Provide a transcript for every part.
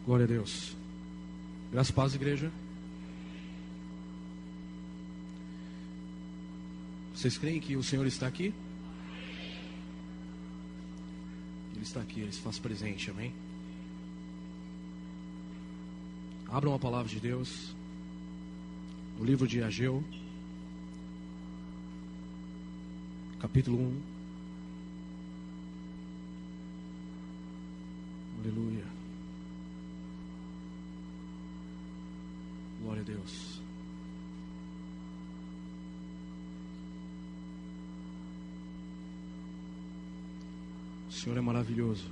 Glória a Deus. Graças e paz, igreja. Vocês creem que o Senhor está aqui? Ele está aqui, Ele se faz presente, amém? Abram a palavra de Deus no livro de Ageu, capítulo 1. Aleluia. Glória a Deus. O Senhor é maravilhoso.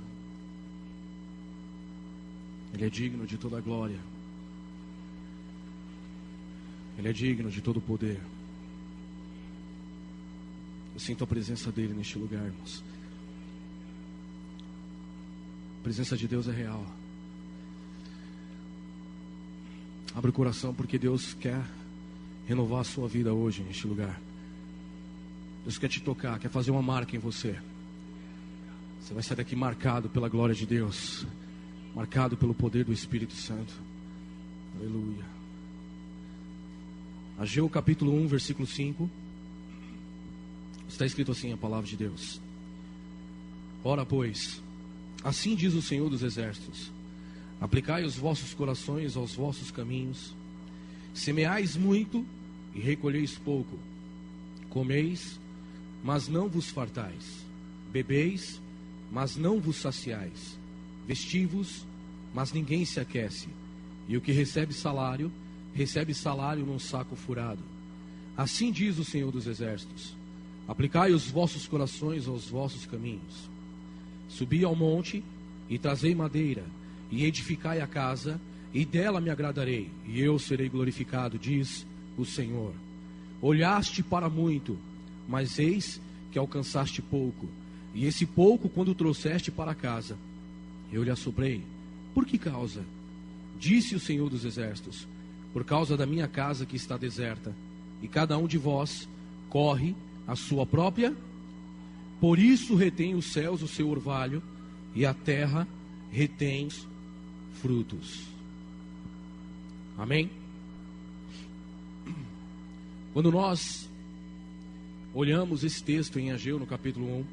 Ele é digno de toda a glória. Ele é digno de todo o poder. Eu sinto a presença dele neste lugar, irmãos. A presença de Deus é real. Abre o coração, porque Deus quer renovar a sua vida hoje neste lugar. Deus quer te tocar, quer fazer uma marca em você. Você vai sair daqui marcado pela glória de Deus, marcado pelo poder do Espírito Santo. Aleluia. Ageu capítulo 1, versículo 5. Está escrito assim a palavra de Deus: Ora, pois, assim diz o Senhor dos Exércitos: aplicai os vossos corações aos vossos caminhos, semeais muito e recolheis pouco, comeis, mas não vos fartais, bebeis, mas não vos saciais, vestivos, mas ninguém se aquece, e o que recebe salário num saco furado. Assim diz o Senhor dos Exércitos: aplicai os vossos corações aos vossos caminhos, subi ao monte e trazei madeira, e edificai a casa, e dela me agradarei, e eu serei glorificado, diz o Senhor. Olhaste para muito, mas eis que alcançaste pouco, e esse pouco quando trouxeste para casa, eu lhe assoprei. Por que causa? Disse o Senhor dos Exércitos: por causa da minha casa que está deserta, e cada um de vós corre a sua própria. Por isso retém os céus o seu orvalho, e a terra retém frutos. Amém? Quando nós olhamos esse texto em Ageu no capítulo 1,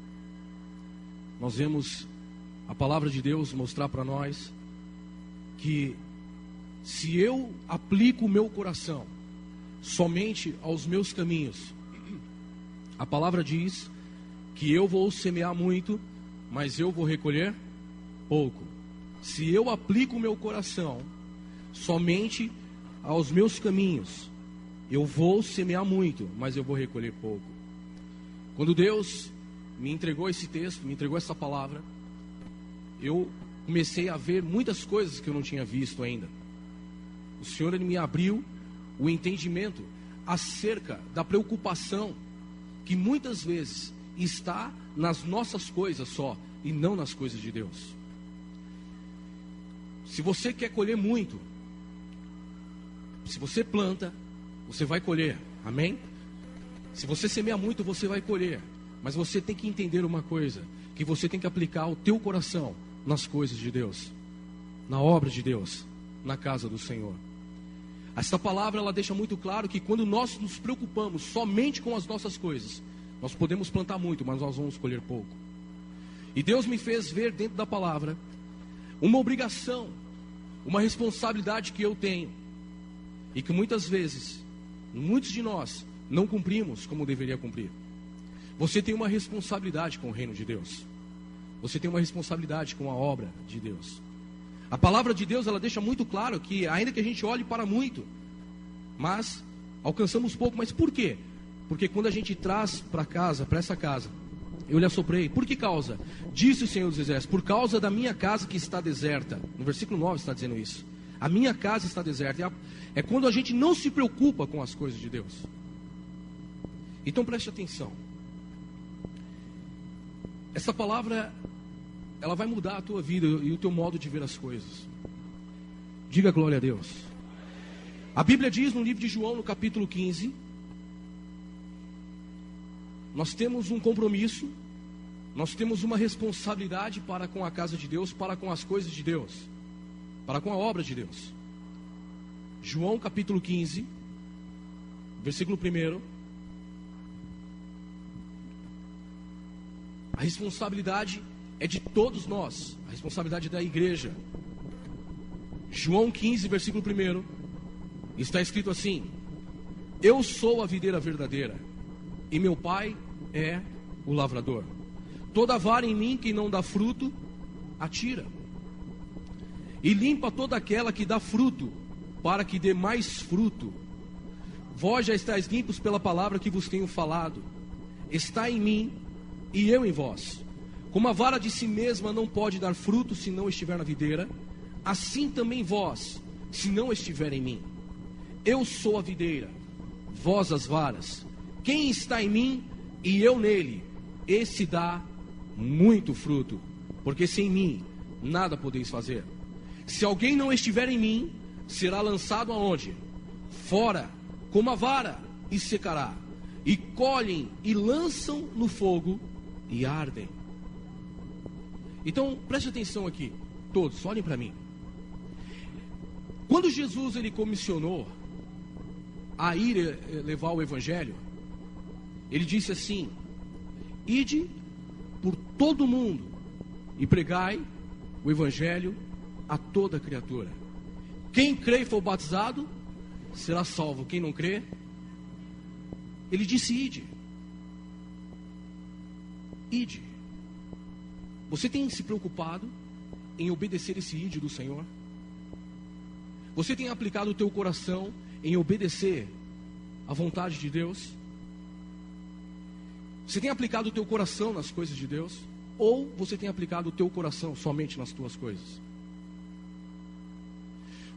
nós vemos a palavra de Deus mostrar para nós que se eu aplico o meu coração somente aos meus caminhos, a palavra diz que eu vou semear muito, mas eu vou recolher pouco. Se eu aplico o meu coração somente aos meus caminhos, eu vou semear muito, mas eu vou recolher pouco. Quando Deus me entregou esse texto, me entregou essa palavra, eu comecei a ver muitas coisas que eu não tinha visto ainda. O Senhor, Ele me abriu o entendimento acerca da preocupação que muitas vezes está nas nossas coisas só, e não nas coisas de Deus. Se você quer colher muito, se você planta, você vai colher, amém? Se você semeia muito, você vai colher. Mas você tem que entender uma coisa, que você tem que aplicar o teu coração nas coisas de Deus, na obra de Deus, na casa do Senhor. Essa palavra, ela deixa muito claro que quando nós nos preocupamos somente com as nossas coisas, nós podemos plantar muito, mas nós vamos colher pouco. E Deus me fez ver dentro da palavra uma obrigação, uma responsabilidade que eu tenho, e que muitas vezes, muitos de nós não cumprimos como deveria cumprir. Você tem uma responsabilidade com o reino de Deus. Você tem uma responsabilidade com a obra de Deus. A palavra de Deus, ela deixa muito claro que ainda que a gente olhe para muito, mas alcançamos pouco. Mas por quê? Porque quando a gente traz para casa, para essa casa, eu lhe assoprei. Por que causa? Disse o Senhor dos Exércitos: por causa da minha casa que está deserta. No versículo 9 está dizendo isso. A minha casa está deserta. É quando a gente não se preocupa com as coisas de Deus. Então preste atenção. Essa palavra, ela vai mudar a tua vida e o teu modo de ver as coisas. Diga glória a Deus. A Bíblia diz no livro de João, no capítulo 15, nós temos um compromisso, nós temos uma responsabilidade para com a casa de Deus, para com as coisas de Deus. para com a obra de Deus. João capítulo 15, versículo 1. A responsabilidade é de todos nós, a responsabilidade da igreja. João 15, versículo 1, está escrito assim: eu sou a videira verdadeira, e meu pai é o lavrador. Toda vara em mim que não dá fruto, atira, e limpa toda aquela que dá fruto, para que dê mais fruto. Vós já estáis limpos pela palavra que vos tenho falado. Está em mim e eu em vós. Como a vara de si mesma não pode dar fruto se não estiver na videira, assim também vós, se não estiver em mim. Eu sou a videira, vós as varas. Quem está em mim e eu nele, esse dá muito fruto, porque sem mim nada podeis fazer. Se alguém não estiver em mim, será lançado aonde? Fora, como a vara, e secará. E colhem e lançam no fogo e ardem. Então, preste atenção aqui, todos, olhem para mim. Quando Jesus ele comissionou a ir levar o evangelho, ele disse assim: ide por todo mundo e pregai o evangelho a toda criatura. Quem crê e for batizado será salvo, quem não crê, ele disse: ide. Ide. Você tem se preocupado em obedecer esse ide do Senhor? Você tem aplicado o teu coração em obedecer à vontade de Deus? Você tem aplicado o teu coração nas coisas de Deus? Ou você tem aplicado o teu coração somente nas tuas coisas?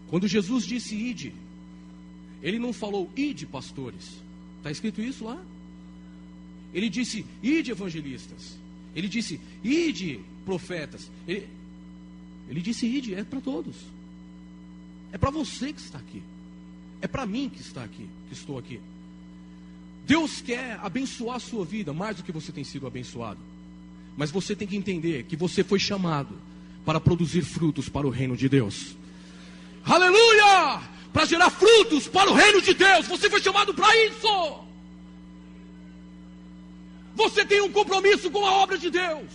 Quando Jesus disse ide, ele não falou ide pastores. Está escrito isso lá? Ele disse ide evangelistas. Ele disse ide profetas. Ele disse ide, é para todos. É para você que está aqui. É para mim que está aqui, que estou aqui. Deus quer abençoar a sua vida mais do que você tem sido abençoado. Mas você tem que entender que você foi chamado para produzir frutos para o reino de Deus. Aleluia! Para gerar frutos para o reino de Deus. Você foi chamado para isso. Você tem um compromisso com a obra de Deus.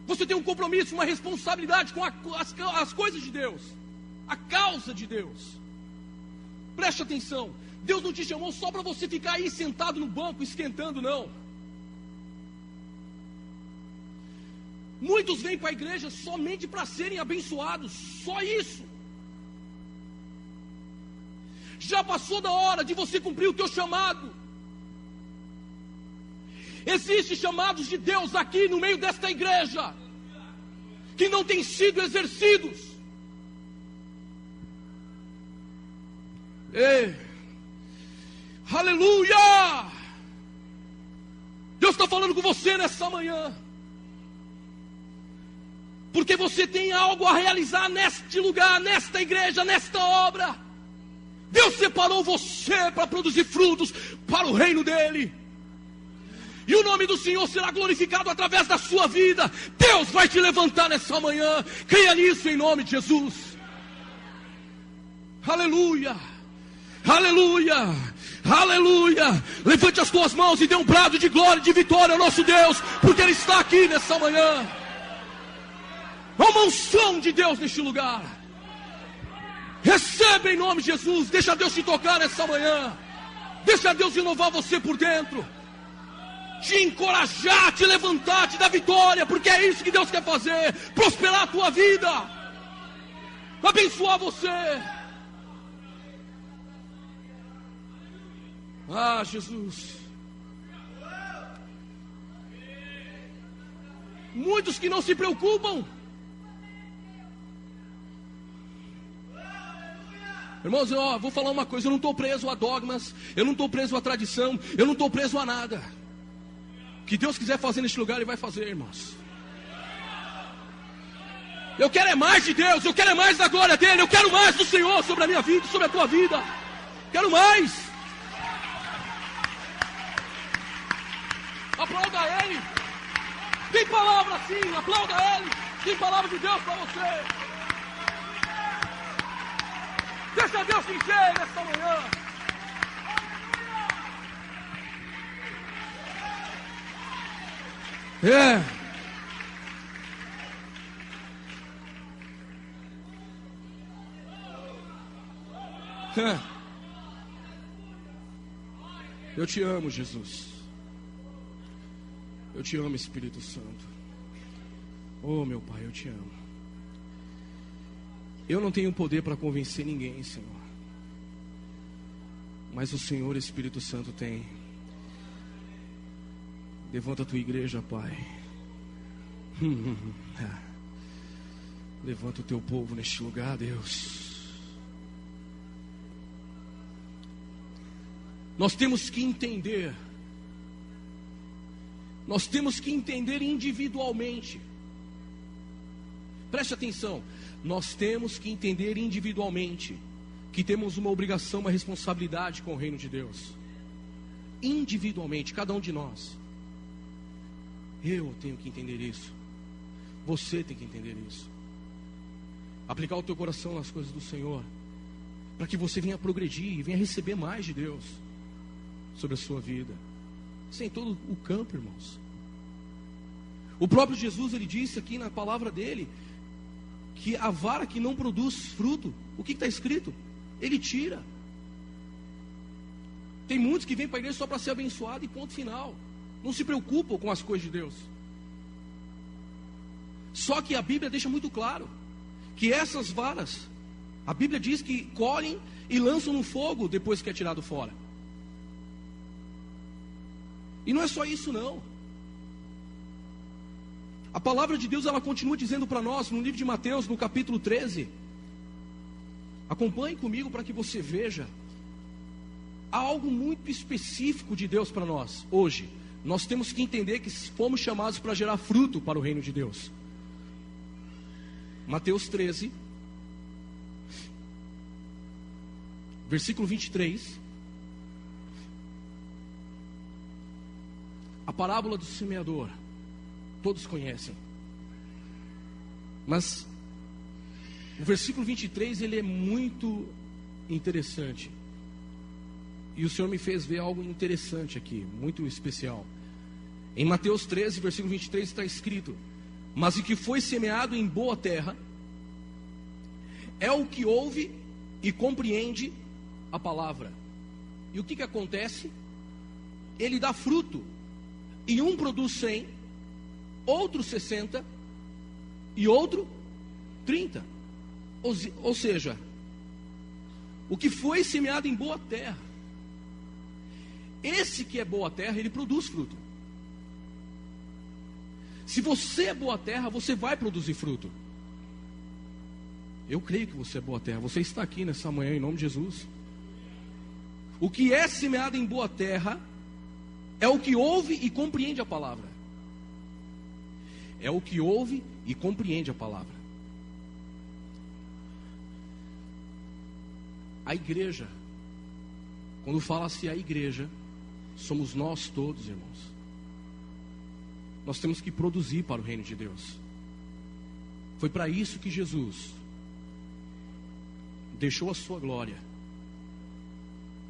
Você tem um compromisso, uma responsabilidade com as coisas de Deus, a causa de Deus. Preste atenção. Deus não te chamou só para você ficar aí sentado no banco esquentando, não. Muitos vêm para a igreja somente para serem abençoados, só isso. Já passou da hora de você cumprir o teu chamado. Existem chamados de Deus aqui no meio desta igreja que não têm sido exercidos. Ei, aleluia! Deus está falando com você nessa manhã, porque você tem algo a realizar neste lugar, nesta igreja, nesta obra. Deus separou você para produzir frutos para o reino dele. E o nome do Senhor será glorificado através da sua vida. Deus vai te levantar nessa manhã. Creia nisso em nome de Jesus. Aleluia. Aleluia. Aleluia. Levante as tuas mãos e dê um brado de glória e de vitória ao nosso Deus, porque Ele está aqui nessa manhã. Há uma unção de Deus neste lugar. Receba em nome de Jesus. Deixa Deus te tocar nessa manhã. Deixa Deus renovar você por dentro, te encorajar, te levantar, te dar vitória, porque é isso que Deus quer fazer. Prosperar a tua vida, abençoar você. Ah, Jesus. Muitos que não se preocupam. Irmãos, eu vou falar uma coisa: eu não estou preso a dogmas, eu não estou preso a tradição, eu não estou preso a nada. O que Deus quiser fazer neste lugar, Ele vai fazer, irmãos. Eu quero é mais de Deus, eu quero é mais da glória dEle, eu quero mais do Senhor sobre a minha vida, sobre a tua vida. Quero mais. Aplauda Ele. Tem palavra assim, aplauda Ele. Tem palavra de Deus para você. Deixa Deus te encher nesta manhã. Eu te amo, Jesus. Eu te amo, Espírito Santo. Oh, meu Pai, eu te amo. Eu não tenho poder para convencer ninguém, Senhor. Mas o Senhor, Espírito Santo, tem. Levanta a tua igreja, Pai. Levanta o teu povo neste lugar, Deus. Nós temos que entender. Nós temos que entender individualmente. Preste atenção. Nós temos que entender individualmente que temos uma obrigação, uma responsabilidade com o reino de Deus. Individualmente, cada um de nós. Eu tenho que entender isso. Você tem que entender isso. Aplicar o teu coração nas coisas do Senhor, para que você venha progredir e venha receber mais de Deus sobre a sua vida. Isso é em todo o campo, irmãos. O próprio Jesus, ele disse aqui na palavra dele, que a vara que não produz fruto, o que está escrito? Ele tira. Tem muitos que vêm para a igreja só para ser abençoado e ponto final. Não se preocupam com as coisas de Deus. Só que a Bíblia deixa muito claro que essas varas, a Bíblia diz que colhem e lançam no fogo depois que é tirado fora. E não é só isso não. A palavra de Deus, ela continua dizendo para nós no livro de Mateus, no capítulo 13. Acompanhe comigo para que você veja. Há algo muito específico de Deus para nós hoje. Nós temos que entender que fomos chamados para gerar fruto para o reino de Deus. Mateus 13, versículo 23. A parábola do semeador, todos conhecem. Mas o versículo 23, ele é muito interessante. E o Senhor me fez ver algo interessante aqui, muito especial. Em Mateus 13, versículo 23 está escrito: mas o que foi semeado em boa terra é o que ouve e compreende a palavra. E o que acontece? Ele dá fruto. E um produz 100, outro 60 e outro 30. Ou seja, o que foi semeado em boa terra, esse que é boa terra, ele produz fruto. Se você é boa terra, você vai produzir fruto. Eu creio que você é boa terra. Você está aqui nessa manhã em nome de Jesus. O que é semeado em boa terra é o que ouve e compreende a palavra. É o que ouve e compreende a palavra. A igreja, quando fala-se a igreja, somos nós todos, irmãos. Nós temos que produzir para o reino de Deus. Foi para isso que Jesus deixou a sua glória,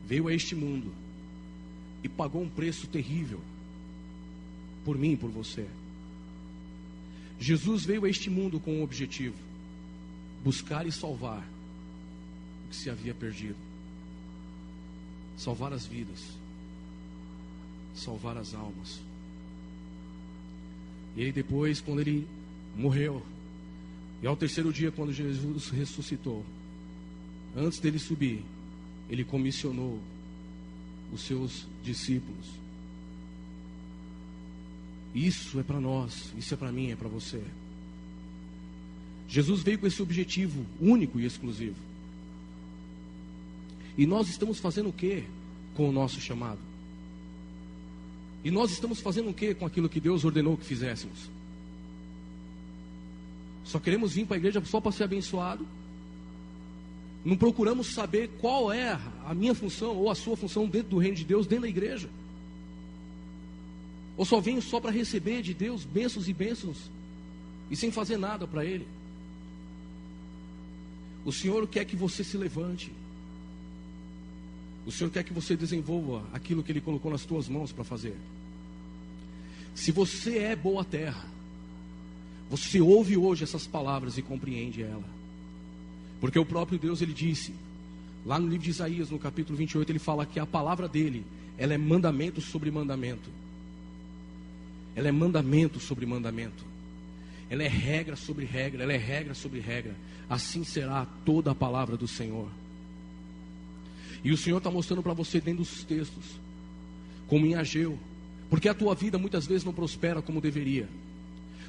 veio a este mundo e pagou um preço terrível por mim e por você. Jesus veio a este mundo com um objetivo: buscar e salvar o que se havia perdido, salvar as vidas, salvar as almas. E ele depois, quando ele morreu, e ao terceiro dia, quando Jesus ressuscitou, antes dele subir, ele comissionou os seus discípulos. Isso é para nós, isso é para mim, é para você. Jesus veio com esse objetivo único e exclusivo. E nós estamos fazendo o que com o nosso chamado? E nós estamos fazendo o que com aquilo que Deus ordenou que fizéssemos? Só queremos vir para a igreja só para ser abençoado? Não procuramos saber qual é a minha função ou a sua função dentro do reino de Deus, dentro da igreja? Ou só venho só para receber de Deus bênçãos e bênçãos e sem fazer nada para Ele? O Senhor quer que você se levante. O Senhor quer que você desenvolva aquilo que Ele colocou nas tuas mãos para fazer. Se você é boa terra, você ouve hoje essas palavras e compreende ela. Porque o próprio Deus, Ele disse, lá no livro de Isaías, no capítulo 28, Ele fala que a palavra dEle, ela é mandamento sobre mandamento. Ela é mandamento sobre mandamento. Ela é regra sobre regra, ela é regra sobre regra. Assim será toda a palavra do Senhor. E o Senhor está mostrando para você dentro dos textos, como em Ageu, porque a tua vida muitas vezes não prospera como deveria.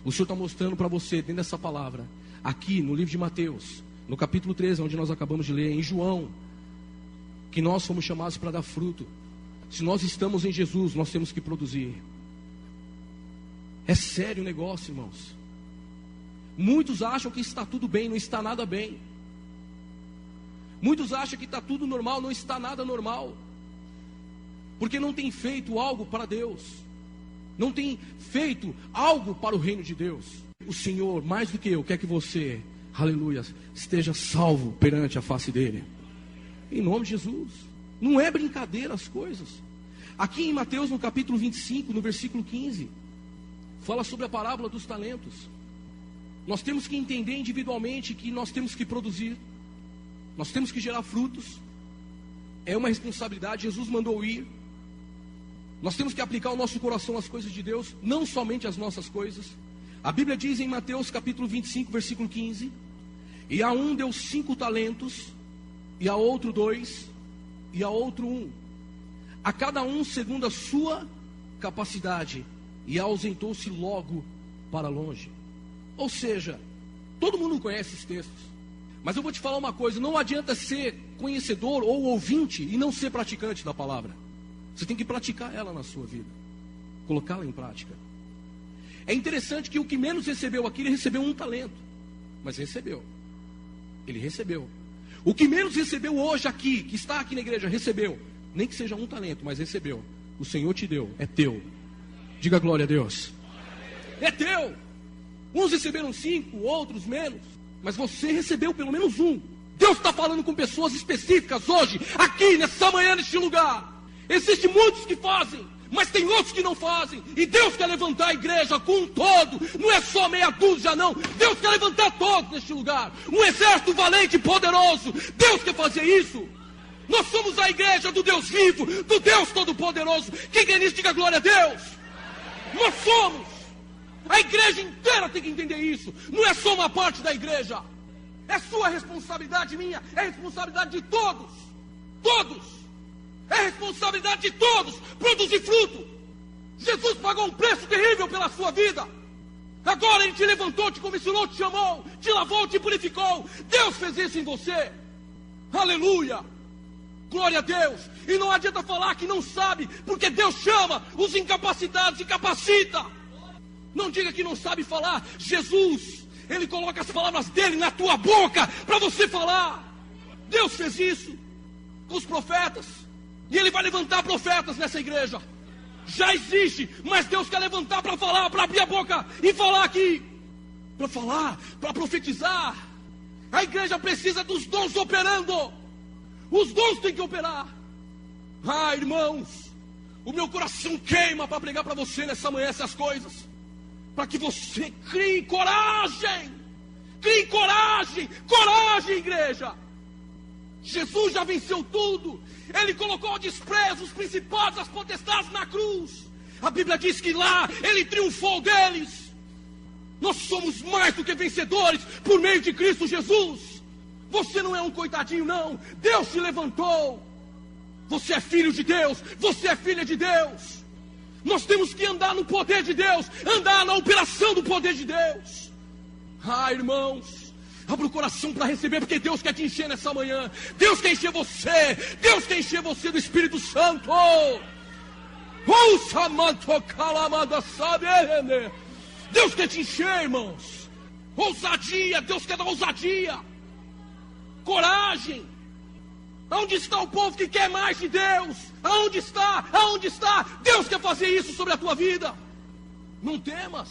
O Senhor está mostrando para você dentro dessa palavra, aqui no livro de Mateus, no capítulo 13, onde nós acabamos de ler, em João, que nós fomos chamados para dar fruto. Se nós estamos em Jesus, nós temos que produzir. É sério o negócio, irmãos. Muitos acham que está tudo bem, não está nada bem. Muitos acham que está tudo normal, não está nada normal. Porque não tem feito algo para Deus. Não tem feito algo para o reino de Deus. O Senhor, mais do que eu, quer que você, aleluia, esteja salvo perante a face dEle. Em nome de Jesus. Não é brincadeira as coisas. Aqui em Mateus, no capítulo 25, no versículo 15, fala sobre a parábola dos talentos. Nós temos que entender individualmente que nós temos que produzir. Nós temos que gerar frutos. É uma responsabilidade. Jesus mandou ir. Nós temos que aplicar o nosso coração às coisas de Deus, não somente às nossas coisas. A Bíblia diz em Mateus capítulo 25, versículo 15: e a um deu 5 talentos, e a outro 2, e a outro 1, a cada um segundo a sua capacidade, e ausentou-se logo para longe. Ou seja, todo mundo conhece esses textos. Mas eu vou te falar uma coisa, não adianta ser conhecedor ou ouvinte e não ser praticante da palavra. Você tem que praticar ela na sua vida, colocá-la em prática. É interessante que o que menos recebeu aqui, ele recebeu 1 talento. Mas recebeu. Ele recebeu. O que menos recebeu hoje aqui, que está aqui na igreja, recebeu. Nem que seja 1 talento, mas recebeu. O Senhor te deu, é teu. Diga glória a Deus. É teu. Uns receberam 5, outros menos. Mas você recebeu pelo menos 1. Deus está falando com pessoas específicas hoje, aqui, nessa manhã, neste lugar. Existem muitos que fazem, mas tem outros que não fazem. E Deus quer levantar a igreja com um todo. Não é só meia dúzia, não. Deus quer levantar todos neste lugar. Um exército valente e poderoso. Deus quer fazer isso. Nós somos a igreja do Deus vivo, do Deus todo-poderoso. Quem quer isso, diga glória a Deus. Nós somos. A igreja inteira tem que entender isso. Não é só uma parte da igreja. É sua responsabilidade, minha. É responsabilidade de todos. Todos. É responsabilidade de todos produzir fruto. Jesus pagou um preço terrível pela sua vida. Agora Ele te levantou, te comissionou, te chamou, te lavou, te purificou. Deus fez isso em você. Aleluia. Glória a Deus. E não adianta falar que não sabe, porque Deus chama os incapacitados e capacita. Não diga que não sabe falar. Jesus, Ele coloca as palavras dEle na tua boca para você falar. Deus fez isso com os profetas. E Ele vai levantar profetas nessa igreja. Já existe, mas Deus quer levantar para falar, para abrir a boca e falar aqui. Para falar, para profetizar. A igreja precisa dos dons operando. Os dons têm que operar. Ah, irmãos, o meu coração queima para pregar para você nessa manhã essas coisas. Para que você crie coragem. Crie coragem. Coragem, igreja. Jesus já venceu tudo. Ele colocou ao desprezo os principados, as potestades na cruz. A Bíblia diz que lá Ele triunfou deles. Nós somos mais do que vencedores por meio de Cristo Jesus. Você não é um coitadinho, não. Deus te levantou. Você é filho de Deus. Você é filha de Deus. Nós temos que andar no poder de Deus. Andar na operação do poder de Deus. Ah, irmãos, abra o coração para receber, porque Deus quer te encher nessa manhã. Deus quer encher você. Deus quer encher você do Espírito Santo. Deus quer te encher, irmãos. Ousadia. Deus quer dar ousadia. Coragem. Aonde está o povo que quer mais de Deus? Aonde está? Aonde está? Deus quer fazer isso sobre a tua vida. Não temas.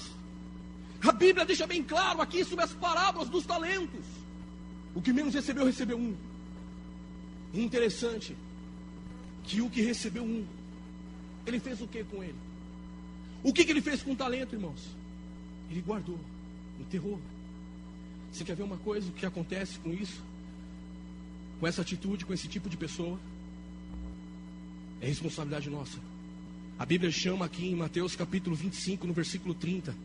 A Bíblia deixa bem claro aqui sobre as parábolas dos talentos. O que menos recebeu, recebeu um. E interessante que o que recebeu um, ele fez o que com ele? O que ele fez com o talento, irmãos? Ele guardou, enterrou. Você quer ver uma coisa, o que acontece com isso? Com essa atitude, com esse tipo de pessoa? É responsabilidade nossa. A Bíblia chama aqui em Mateus capítulo 25, no versículo 30.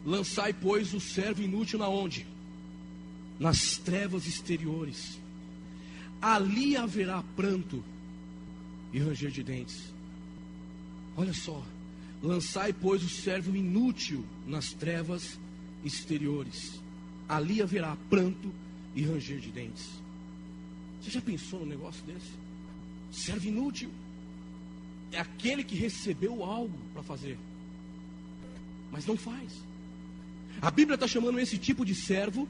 Lançai, pois, o servo inútil na onde? Nas trevas exteriores. Ali haverá pranto e ranger de dentes. Olha só. Lançai, pois, o servo inútil nas trevas exteriores. Ali haverá pranto e ranger de dentes. Você já pensou num negócio desse? Servo inútil é aquele que recebeu algo para fazer, mas não faz. A Bíblia está chamando esse tipo de servo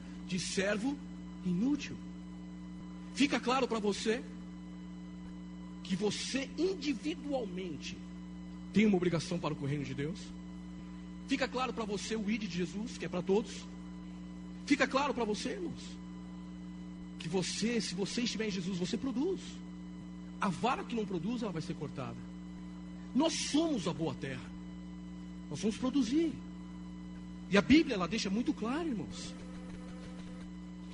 inútil. Fica claro para você que você individualmente tem uma obrigação para com o reino de Deus? Fica claro para você o ID de Jesus, que é para todos? Fica claro para você, irmãos, que você, se você estiver em Jesus, você produz. A vara que não produz, ela vai ser cortada. Nós somos a boa terra. Nós vamos produzir. E a Bíblia, ela deixa muito claro, irmãos.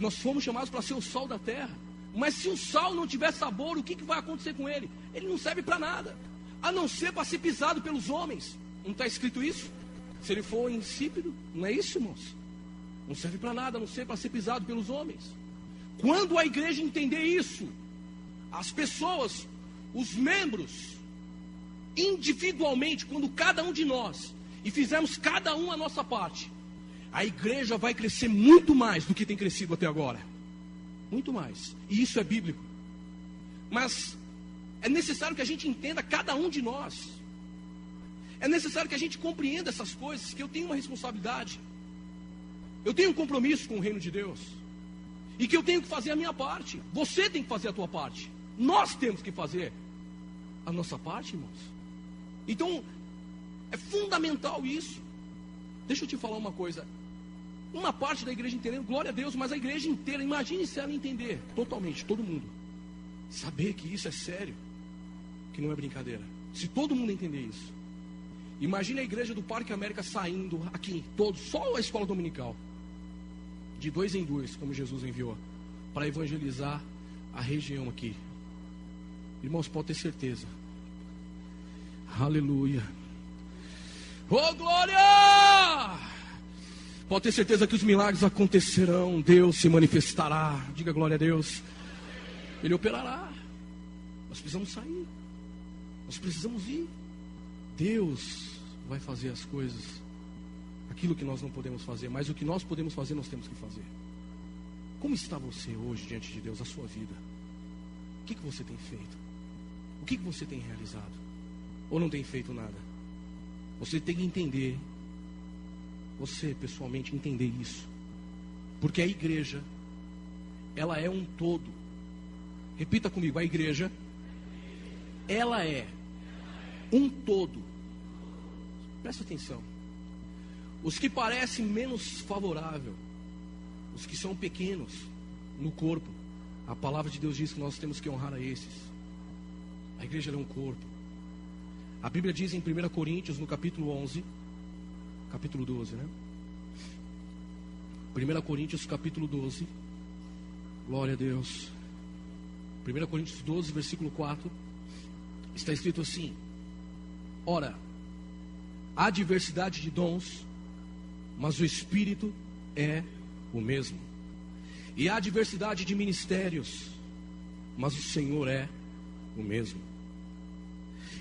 Nós fomos chamados para ser o sal da terra. Mas se o sal não tiver sabor, o que vai acontecer com ele? Ele não serve para nada, a não ser para ser pisado pelos homens. Não está escrito isso? Se ele for insípido, não é isso, irmãos? Não serve para nada, a não ser para ser pisado pelos homens. Quando a igreja entender isso, as pessoas, os membros, individualmente, quando cada um de nós, e fizermos cada um a nossa parte, a igreja vai crescer muito mais do que tem crescido até agora. Muito mais. E isso é bíblico. Mas é necessário que a gente entenda cada um de nós. É necessário que a gente compreenda essas coisas, que eu tenho uma responsabilidade. Eu tenho um compromisso com o reino de Deus. E que eu tenho que fazer a minha parte. Você tem que fazer a tua parte. Nós temos que fazer a nossa parte, irmãos. Então, é fundamental isso. Deixa eu te falar uma coisa. Uma parte da igreja entendendo, glória a Deus, mas a igreja inteira, imagine se ela entender totalmente, todo mundo. Saber que isso é sério, que não é brincadeira. Se todo mundo entender isso. Imagine a igreja do Parque América saindo aqui, todos, só a escola dominical. De 2 em 2, como Jesus enviou, para evangelizar a região aqui. Irmãos, pode ter certeza. Aleluia. Oh, glória! Pode ter certeza que os milagres acontecerão. Deus se manifestará. Diga glória a Deus. Ele operará. Nós precisamos sair. Nós precisamos ir. Deus vai fazer as coisas. Aquilo que nós não podemos fazer. Mas o que nós podemos fazer, nós temos que fazer. Como está você hoje diante de Deus, a sua vida? O que você tem feito? O que você tem realizado? Ou não tem feito nada? Você tem que entender. Você pessoalmente entender isso. Porque a igreja, ela é um todo. Repita comigo, a igreja, ela é um todo. Presta atenção. Os que parecem menos favorável, os que são pequenos no corpo, a palavra de Deus diz que nós temos que honrar a esses. A igreja é um corpo. A Bíblia diz em 1 Coríntios, no capítulo 11, capítulo 12, né? 1 Coríntios, capítulo 12. Glória a Deus. 1 Coríntios 12, versículo 4. Está escrito assim: ora, há diversidade de dons, mas o Espírito é o mesmo. E há diversidade de ministérios, mas o Senhor é o mesmo.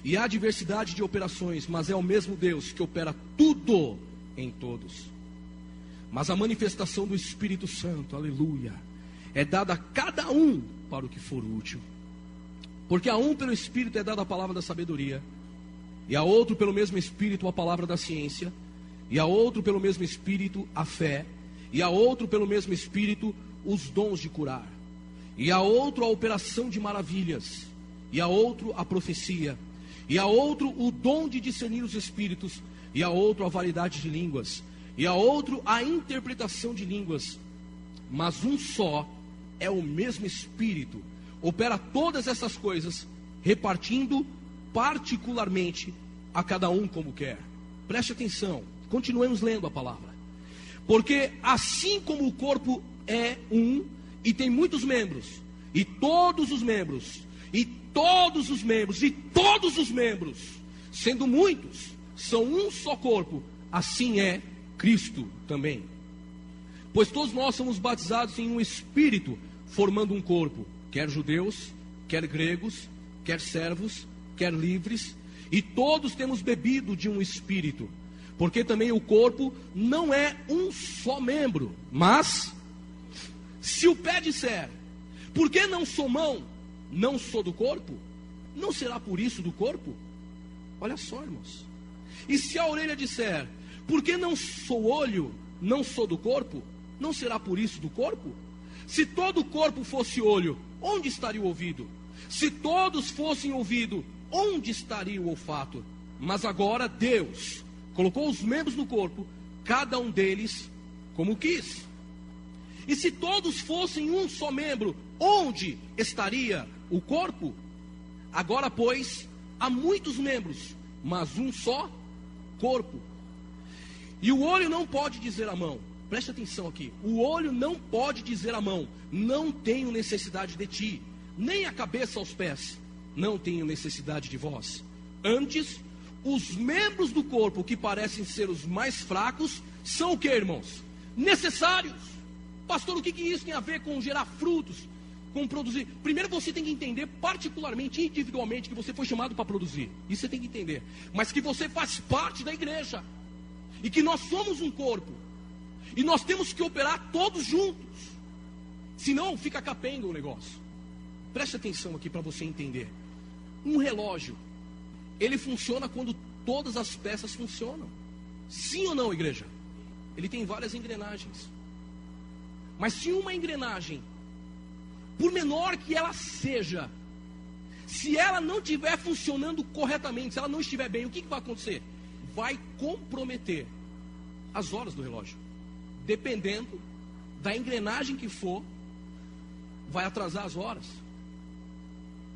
E há diversidade de operações, mas é o mesmo Deus que opera tudo em todos. Mas a manifestação do Espírito Santo, aleluia, é dada a cada um para o que for útil. Porque a um pelo Espírito é dada a palavra da sabedoria, e a outro pelo mesmo Espírito a palavra da ciência, e a outro pelo mesmo Espírito a fé, e a outro pelo mesmo Espírito os dons de curar, e a outro a operação de maravilhas, e a outro a profecia, e a outro o dom de discernir os espíritos, e a outro a variedade de línguas, e a outro a interpretação de línguas. Mas um só é o mesmo Espírito, opera todas essas coisas, repartindo particularmente a cada um como quer. Preste atenção, continuemos lendo a palavra. Porque assim como o corpo é um e tem muitos membros, e todos os membros, sendo muitos, são um só corpo, assim é Cristo também. Pois todos nós somos batizados em um Espírito, formando um corpo, quer judeus, quer gregos, quer servos, quer livres, e todos temos bebido de um Espírito, porque também o corpo não é um só membro. Mas, se o pé disser, por que não sou mão, não sou do corpo, não será por isso do corpo? Olha só, irmãos. E se a orelha disser, por que não sou olho, não sou do corpo, não será por isso do corpo? Se todo o corpo fosse olho, onde estaria o ouvido? Se todos fossem ouvido, onde estaria o olfato? Mas agora Deus colocou os membros no corpo, cada um deles como quis. E se todos fossem um só membro, onde estaria o corpo? Agora, pois, há muitos membros, mas um só corpo. E o olho não pode dizer à mão, preste atenção aqui, o olho não pode dizer à mão, não tenho necessidade de ti, nem a cabeça aos pés, não tenho necessidade de vós. Antes, os membros do corpo que parecem ser os mais fracos, são o que, irmãos? Necessários. Pastor, o que isso tem a ver com gerar frutos, com produzir? Primeiro você tem que entender particularmente, individualmente, que você foi chamado para produzir. Isso você tem que entender. Mas que você faz parte da igreja. E que nós somos um corpo. E nós temos que operar todos juntos. Senão fica capenga o negócio. Preste atenção aqui para você entender. Um relógio, ele funciona quando todas as peças funcionam. Sim ou não, igreja? Ele tem várias engrenagens. Mas se uma engrenagem, por menor que ela seja, se ela não estiver funcionando corretamente, se ela não estiver bem, o que vai acontecer? Vai comprometer as horas do relógio. Dependendo da engrenagem que for, vai atrasar as horas.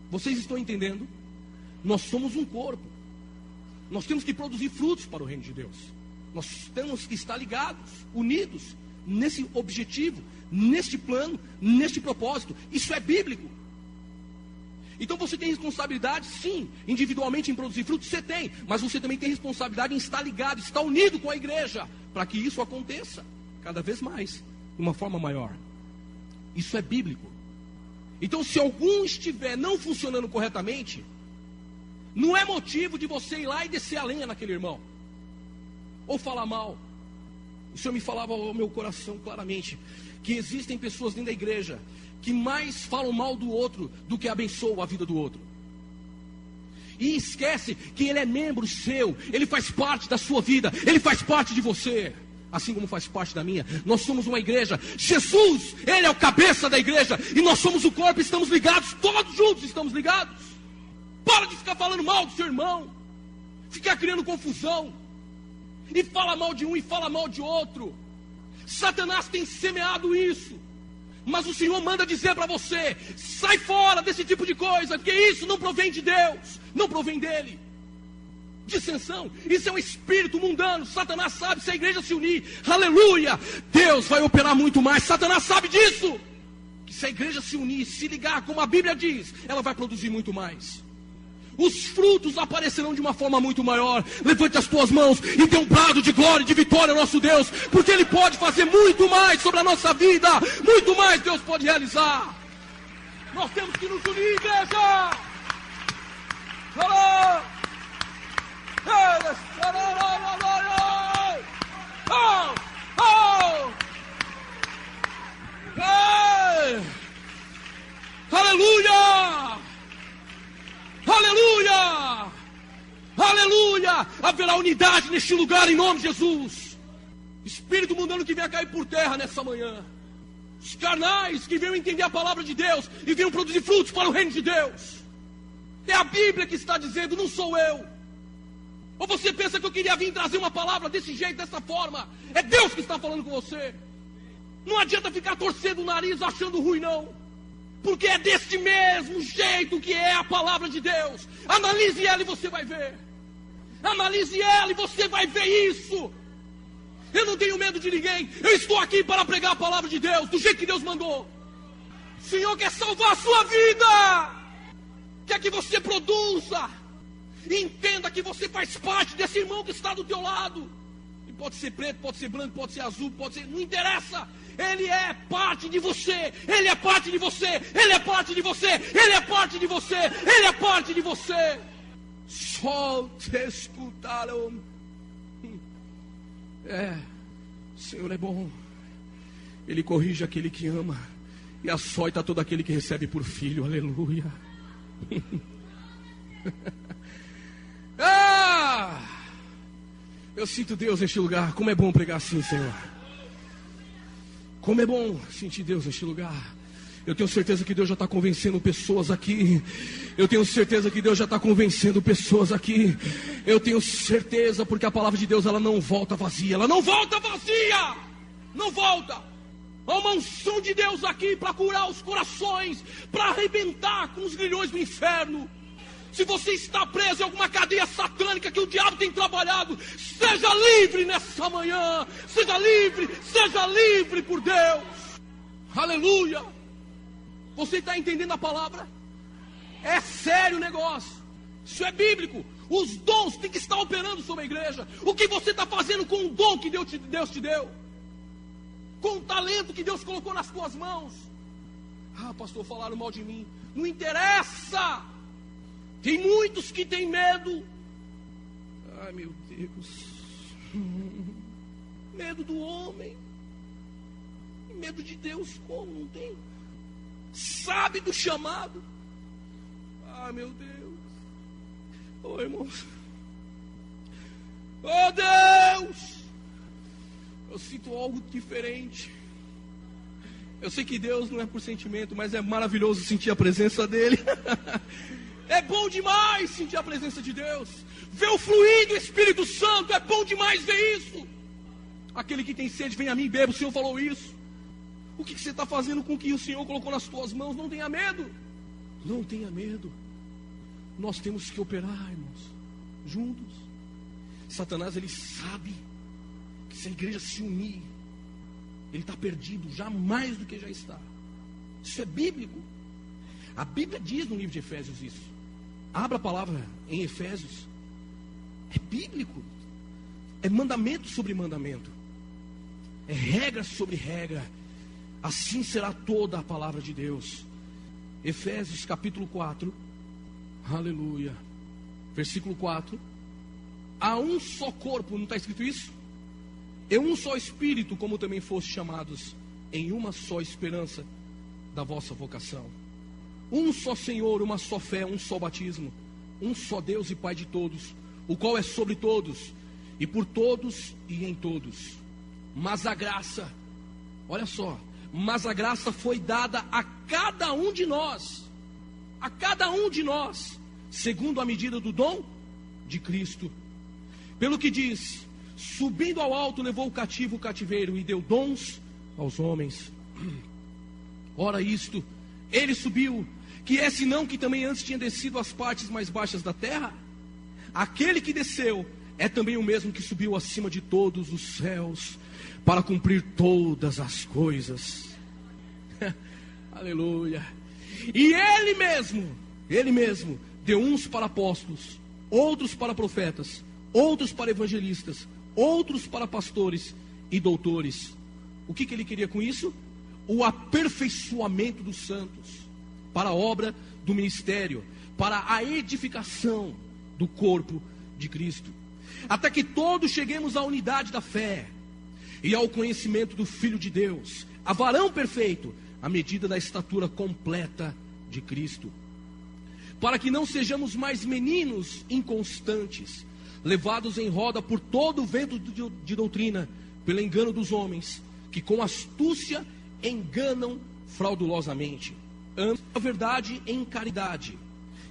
Vocês estão entendendo? Nós somos um corpo. Nós temos que produzir frutos para o reino de Deus. Nós temos que estar ligados, unidos nesse objetivo, neste plano, neste propósito. Isso é bíblico. Então você tem responsabilidade, sim, individualmente em produzir frutos, você tem, mas você também tem responsabilidade em estar ligado, estar unido com a igreja, para que isso aconteça cada vez mais, de uma forma maior. Isso é bíblico. Então, se algum estiver não funcionando corretamente, não é motivo de você ir lá e descer a lenha naquele irmão, ou falar mal. O Senhor me falava ao meu coração claramente que existem pessoas dentro da igreja que mais falam mal do outro do que abençoam a vida do outro. E esquece que ele é membro seu, ele faz parte da sua vida, ele faz parte de você, assim como faz parte da minha. Nós somos uma igreja, Jesus, ele é o cabeça da igreja, e nós somos o corpo, estamos ligados, todos juntos estamos ligados. Para de ficar falando mal do seu irmão, ficar criando confusão, e fala mal de um e fala mal de outro. Satanás tem semeado isso, mas o Senhor manda dizer para você: sai fora desse tipo de coisa, porque isso não provém de Deus, não provém dele. Dissensão, isso é um espírito mundano. Satanás sabe, se a igreja se unir, aleluia, Deus vai operar muito mais. Satanás sabe disso, que se a igreja se unir, se ligar, como a Bíblia diz, ela vai produzir muito mais. Os frutos aparecerão de uma forma muito maior. Levante as tuas mãos e dê um brado de glória e de vitória ao nosso Deus, porque Ele pode fazer muito mais sobre a nossa vida. Muito mais Deus pode realizar. Nós temos que nos unir, igreja. Aleluia! Aleluia! Aleluia! Haverá unidade neste lugar em nome de Jesus. Espírito mundano que venha cair por terra nessa manhã. Os carnais que venham entender a palavra de Deus e venham produzir frutos para o reino de Deus. É a Bíblia que está dizendo, não sou eu. Ou você pensa que eu queria vir trazer uma palavra desse jeito, dessa forma? É Deus que está falando com você. Não adianta ficar torcendo o nariz achando ruim, não. Porque é desse mesmo jeito que é a palavra de Deus. Analise ela e você vai ver. Analise ela e você vai ver isso. Eu não tenho medo de ninguém. Eu estou aqui para pregar a palavra de Deus, do jeito que Deus mandou. O Senhor quer salvar a sua vida. Quer que você produza. Entenda que você faz parte desse irmão que está do teu lado. E pode ser preto, pode ser branco, pode ser azul, pode ser... Não interessa. Ele é parte de você. Ele é parte de você. Ele é parte de você. Ele é parte de você. Ele é parte de você. Só te escutaram. O Senhor é bom. Ele corrige aquele que ama e açoita todo aquele que recebe por filho. Aleluia. Eu sinto Deus neste lugar. Como é bom pregar assim, Senhor. Como é bom sentir Deus neste lugar. Eu tenho certeza que Deus já está convencendo pessoas aqui. Eu tenho certeza que Deus já está convencendo pessoas aqui. Eu tenho certeza, porque a palavra de Deus, ela não volta vazia. Ela não volta vazia. Não volta. Há uma unção de Deus aqui para curar os corações, para arrebentar com os grilhões do inferno. Se você está preso em alguma cadeia satânica que o diabo tem trabalhado, seja livre nessa manhã. Seja livre por Deus. Aleluia. Você está entendendo a palavra? É sério o negócio. Isso é bíblico. Os dons têm que estar operando sobre a igreja. O que você está fazendo com o dom que Deus te deu? Com o talento que Deus colocou nas tuas mãos? Pastor, falaram mal de mim. Não interessa. Tem muitos que têm medo. Ai, meu Deus. Medo do homem. Medo de Deus, como? Não tem. Sabe do chamado. Meu Deus. Irmãos. Deus. Eu sinto algo diferente. Eu sei que Deus não é por sentimento, mas é maravilhoso sentir a presença dEle. É bom demais sentir a presença de Deus. Ver o fluir do Espírito Santo. É bom demais ver isso. Aquele que tem sede, vem a mim e beba. O Senhor falou isso. O que você está fazendo com o que o Senhor colocou nas tuas mãos? Não tenha medo. Não tenha medo. Nós temos que operar, irmãos, juntos. Satanás, ele sabe que se a igreja se unir, ele está perdido já mais do que já está. Isso é bíblico. A Bíblia diz no livro de Efésios isso. Abra a palavra em Efésios. É bíblico. É mandamento sobre mandamento. É regra sobre regra. Assim será toda a palavra de Deus. Efésios capítulo 4. Aleluia. Versículo 4. Há um só corpo, não está escrito isso? E um só Espírito, como também foste chamados em uma só esperança da vossa vocação. Um só Senhor, uma só fé, um só batismo. Um só Deus e Pai de todos, o qual é sobre todos, e por todos e em todos. Mas a graça, olha só, mas a graça foi dada a cada um de nós, segundo a medida do dom de Cristo. Pelo que diz, subindo ao alto levou o cativo o cativeiro e deu dons aos homens. Ora isto, ele subiu, que é senão que também antes tinha descido às partes mais baixas da terra? Aquele que desceu é também o mesmo que subiu acima de todos os céus, para cumprir todas as coisas. Aleluia. E ele mesmo deu uns para apóstolos, outros para profetas, outros para evangelistas, outros para pastores e doutores. O que ele queria com isso? O aperfeiçoamento dos santos, para a obra do ministério, para a edificação do corpo de Cristo, até que todos cheguemos à unidade da fé e ao conhecimento do Filho de Deus, a varão perfeito, à medida da estatura completa de Cristo, para que não sejamos mais meninos inconstantes, levados em roda por todo o vento de doutrina, pelo engano dos homens, que com astúcia enganam fraudulosamente. Ame a verdade em caridade,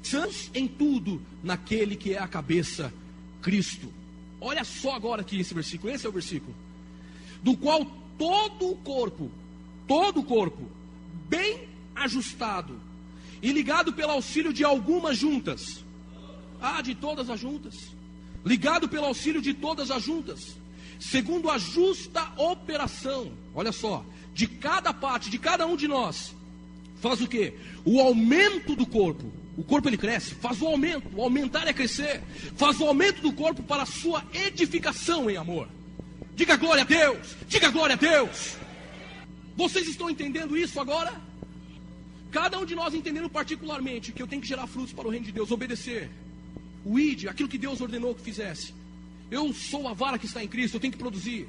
santos em tudo naquele que é a cabeça, Cristo. Olha só agora aqui esse versículo, esse é o versículo, do qual todo o corpo, bem ajustado e ligado pelo auxílio de algumas juntas. De todas as juntas. Ligado pelo auxílio de todas as juntas, segundo a justa operação, olha só, de cada parte, de cada um de nós, faz o quê? O aumento do corpo. O corpo ele cresce, faz o aumento. O aumentar é crescer. Faz o aumento do corpo para a sua edificação em amor. Diga glória a Deus. Diga glória a Deus. Vocês estão entendendo isso agora? Cada um de nós entendendo particularmente que eu tenho que gerar frutos para o reino de Deus, obedecer o ID, aquilo que Deus ordenou que fizesse. Eu sou a vara que está em Cristo, eu tenho que produzir.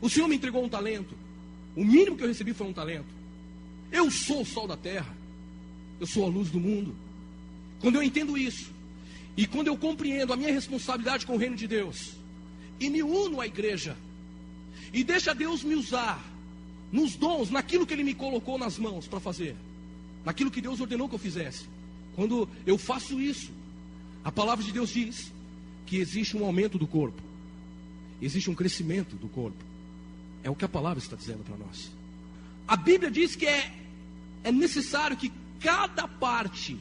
O Senhor me entregou um talento. O mínimo que eu recebi foi um talento. Eu sou o sol da terra. Eu sou a luz do mundo. Quando eu entendo isso, e quando eu compreendo a minha responsabilidade com o reino de Deus, e me uno à igreja, e deixa Deus me usar nos dons, naquilo que Ele me colocou nas mãos para fazer, naquilo que Deus ordenou que eu fizesse. Quando eu faço isso, a palavra de Deus diz que existe um aumento do corpo, existe um crescimento do corpo. É o que a palavra está dizendo para nós. A Bíblia diz que é necessário que cada parte,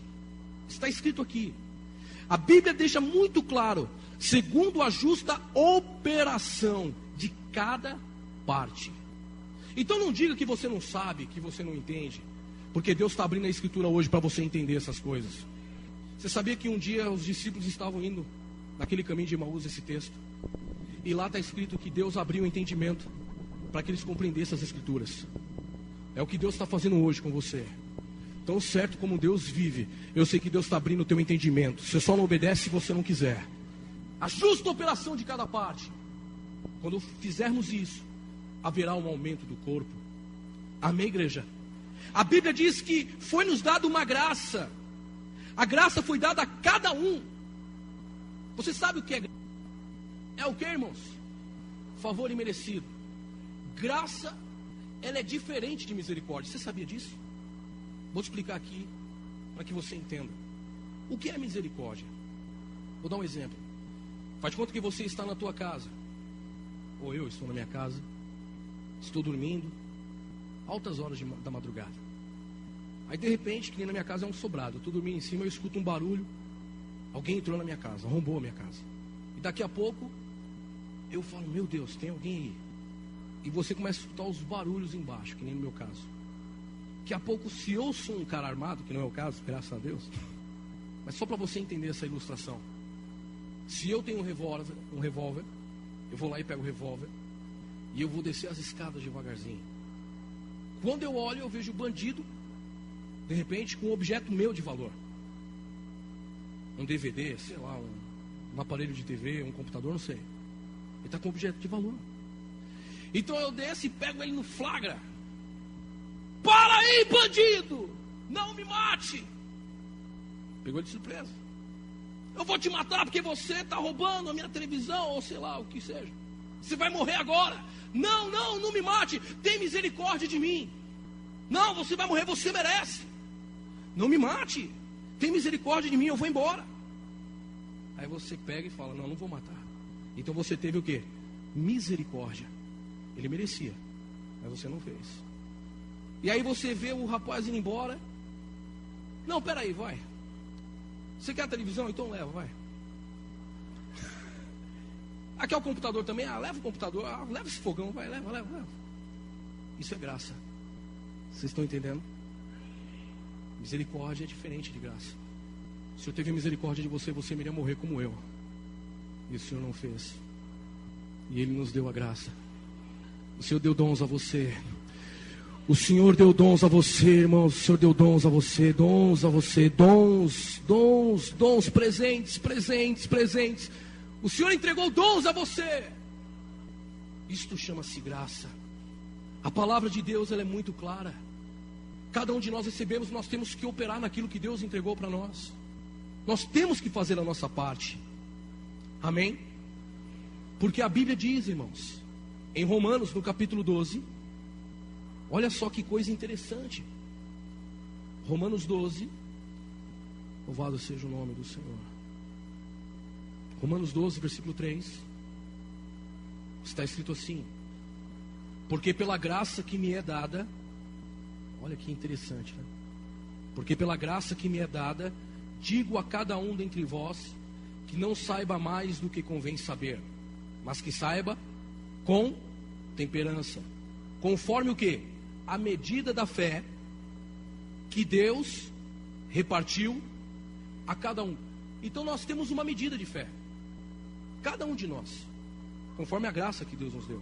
está escrito aqui, a Bíblia deixa muito claro, segundo a justa operação de cada parte. Então não diga que você não sabe, que você não entende, porque Deus está abrindo a escritura hoje para você entender essas coisas. Você sabia que um dia os discípulos estavam indo naquele caminho de Emaús, esse texto, e lá está escrito que Deus abriu o entendimento para que eles compreendessem as escrituras. É o que Deus está fazendo hoje com você. Tão certo como Deus vive, eu sei que Deus está abrindo o teu entendimento. Você só não obedece se você não quiser. A justa operação de cada parte. Quando fizermos isso, haverá um aumento do corpo. Amém, igreja? A Bíblia diz que foi nos dada uma graça. A graça foi dada a cada um. Você sabe o que é graça? É o que, irmãos? Favor imerecido. Graça, ela é diferente de misericórdia. Você sabia disso? Vou te explicar aqui para que você entenda. O que é misericórdia? Vou dar um exemplo. Faz de conta que você está na tua casa, ou eu estou na minha casa, estou dormindo, altas horas da madrugada. Aí de repente, que nem na minha casa é um sobrado, eu estou dormindo em cima, eu escuto um barulho, alguém entrou na minha casa, arrombou a minha casa. E daqui a pouco, eu falo, meu Deus, tem alguém aí. E você começa a escutar os barulhos embaixo, que nem no meu caso. Daqui a pouco, se eu sou um cara armado, que não é o caso, graças a Deus, mas só para você entender essa ilustração. Se eu tenho um revólver, eu vou lá e pego o revólver, e eu vou descer as escadas devagarzinho. Quando eu olho, eu vejo o bandido, de repente, com um objeto meu de valor. Um DVD, sei lá, um aparelho de TV, um computador, não sei. Ele está com um objeto de valor. Então eu desço e pego ele no flagra. Para aí, bandido! Não me mate! Pegou ele de surpresa. Eu vou te matar porque você está roubando a minha televisão, ou sei lá, o que seja. Você vai morrer agora. Não me mate. Tem misericórdia de mim. Não, você vai morrer, você merece. Não me mate. Tem misericórdia de mim, eu vou embora. Aí você pega e fala, não vou matar. Então você teve o quê? Misericórdia. Ele merecia, mas você não fez. E aí você vê o rapaz indo embora. Não, peraí, vai. Você quer a televisão? Então leva, vai. Aqui é o computador também. Leva o computador. Leva esse fogão, vai, leva. Isso é graça. Vocês estão entendendo? Misericórdia é diferente de graça. Se eu teve misericórdia de você, você iria morrer como eu. E o Senhor não fez. E Ele nos deu a graça. O Senhor deu dons a você. O Senhor deu dons a você, irmãos. O Senhor deu dons a você, dons a você, dons, presentes. O Senhor entregou dons a você. Isto chama-se graça. A palavra de Deus, ela é muito clara. Cada um de nós recebemos, nós temos que operar naquilo que Deus entregou para nós. Nós temos que fazer a nossa parte. Amém? Porque a Bíblia diz, irmãos, em Romanos, no capítulo 12, olha só que coisa interessante. Romanos 12, louvado seja o nome do Senhor. Romanos 12, versículo 3, está escrito assim: Porque pela graça que me é dada, olha que interessante, né? Porque pela graça que me é dada, digo a cada um dentre vós, que não saiba mais do que convém saber, mas que saiba com temperança, conforme o quê? A medida da fé que Deus repartiu a cada um. Então nós temos uma medida de fé, cada um de nós, conforme a graça que Deus nos deu.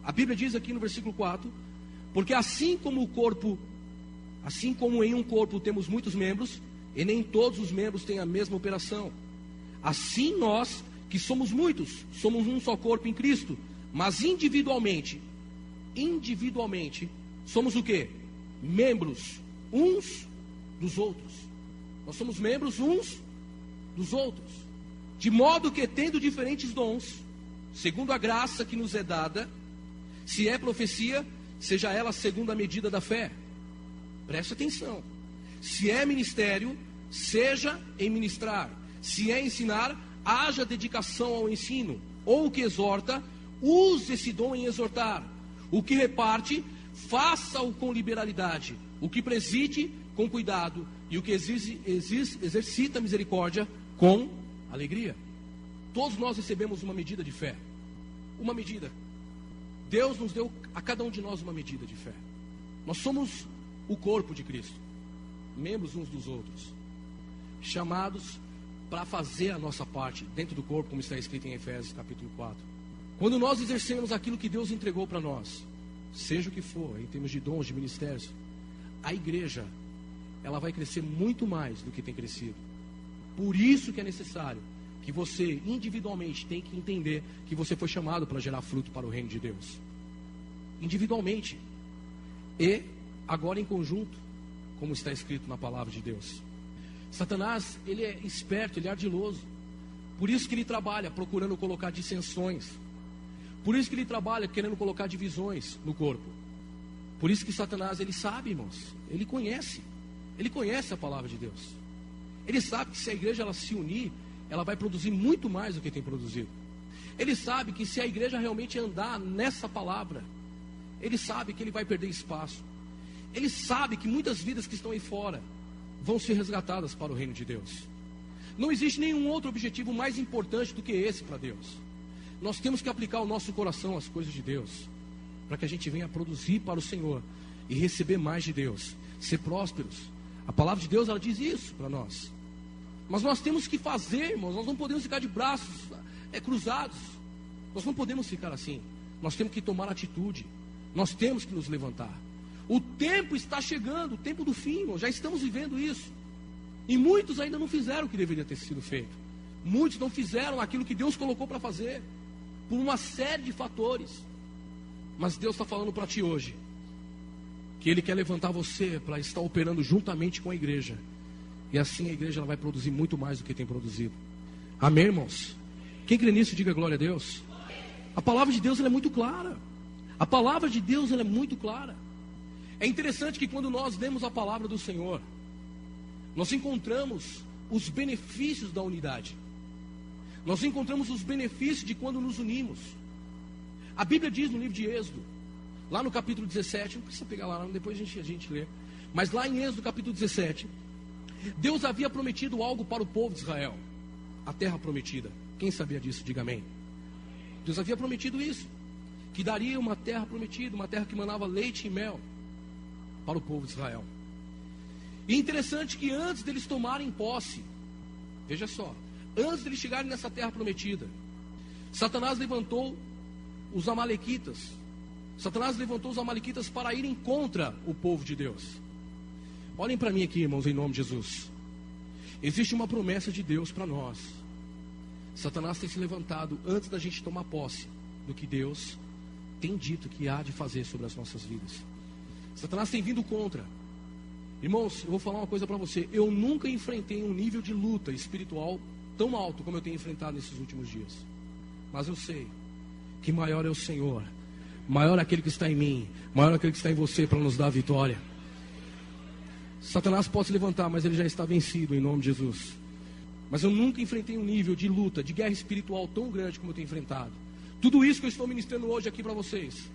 A Bíblia diz aqui no versículo 4: porque assim como em um corpo temos muitos membros, e nem todos os membros têm a mesma operação, assim nós, que somos muitos, somos um só corpo em Cristo, mas individualmente, somos o quê? Membros uns dos outros. Nós somos membros uns dos outros, de modo que, tendo diferentes dons, segundo a graça que nos é dada, se é profecia, seja ela segundo a medida da fé. Preste atenção. Se é ministério, seja em ministrar. Se é ensinar, haja dedicação ao ensino. Ou o que exorta, use esse dom em exortar. O que reparte, faça-o com liberalidade. O que preside, com cuidado. E o que exercita misericórdia, com alegria. Todos nós recebemos uma medida de fé. Uma medida. Deus nos deu a cada um de nós uma medida de fé. Nós somos o corpo de Cristo, membros uns dos outros, chamados para fazer a nossa parte dentro do corpo, como está escrito em Efésios capítulo 4. Quando nós exercemos aquilo que Deus entregou para nós, seja o que for, em termos de dons, de ministérios, a igreja, ela vai crescer muito mais do que tem crescido. Por isso que é necessário que você individualmente tem que entender que você foi chamado para gerar fruto para o reino de Deus. Individualmente. E agora em conjunto, como está escrito na palavra de Deus. Satanás, ele é esperto, ele é ardiloso. Por isso que ele trabalha procurando colocar dissensões. Por isso que ele trabalha querendo colocar divisões no corpo. Por isso que Satanás, ele sabe, irmãos, ele conhece a palavra de Deus. Ele sabe que se a igreja ela se unir, ela vai produzir muito mais do que tem produzido. Ele sabe que se a igreja realmente andar nessa palavra, ele sabe que ele vai perder espaço. Ele sabe que muitas vidas que estão aí fora vão ser resgatadas para o reino de Deus. Não existe nenhum outro objetivo mais importante do que esse para Deus. Nós temos que aplicar o nosso coração às coisas de Deus, para que a gente venha produzir para o Senhor e receber mais de Deus, ser prósperos. A palavra de Deus, ela diz isso para nós. Mas nós temos que fazer, irmãos. Nós não podemos ficar de braços cruzados. Nós não podemos ficar assim. Nós temos que tomar atitude. Nós temos que nos levantar. O tempo está chegando, o tempo do fim, irmãos. Já estamos vivendo isso. E muitos ainda não fizeram o que deveria ter sido feito. Muitos não fizeram aquilo que Deus colocou para fazer, por uma série de fatores. Mas Deus está falando para ti hoje, que Ele quer levantar você para estar operando juntamente com a igreja. E assim a igreja ela vai produzir muito mais do que tem produzido. Amém, irmãos? Quem crê nisso, diga glória a Deus. A palavra de Deus ela é muito clara. A palavra de Deus ela é muito clara. É interessante que quando nós lemos a palavra do Senhor, nós encontramos os benefícios da unidade. Nós encontramos os benefícios de quando nos unimos. A Bíblia diz no livro de Êxodo, lá no capítulo 17, não precisa pegar lá, depois a gente lê. Mas lá em Êxodo capítulo 17, Deus havia prometido algo para o povo de Israel, a terra prometida. Quem sabia disso, diga amém. Deus havia prometido isso, que daria uma terra prometida, uma terra que manava leite e mel para o povo de Israel. E é interessante que antes deles tomarem posse, veja só, antes deles chegarem nessa terra prometida, Satanás levantou os amalequitas. Satanás levantou os amalequitas para irem contra o povo de Deus. Olhem para mim aqui, irmãos, em nome de Jesus. Existe uma promessa de Deus para nós. Satanás tem se levantado antes da gente tomar posse do que Deus tem dito que há de fazer sobre as nossas vidas. Satanás tem vindo contra. Irmãos, eu vou falar uma coisa para você. Eu nunca enfrentei um nível de luta espiritual tão alto como eu tenho enfrentado nesses últimos dias. Mas eu sei que maior é o Senhor, maior é aquele que está em mim, maior é aquele que está em você para nos dar a vitória. Satanás pode se levantar, mas ele já está vencido em nome de Jesus. Mas eu nunca enfrentei um nível de luta, de guerra espiritual tão grande como eu tenho enfrentado. Tudo isso que eu estou ministrando hoje aqui para vocês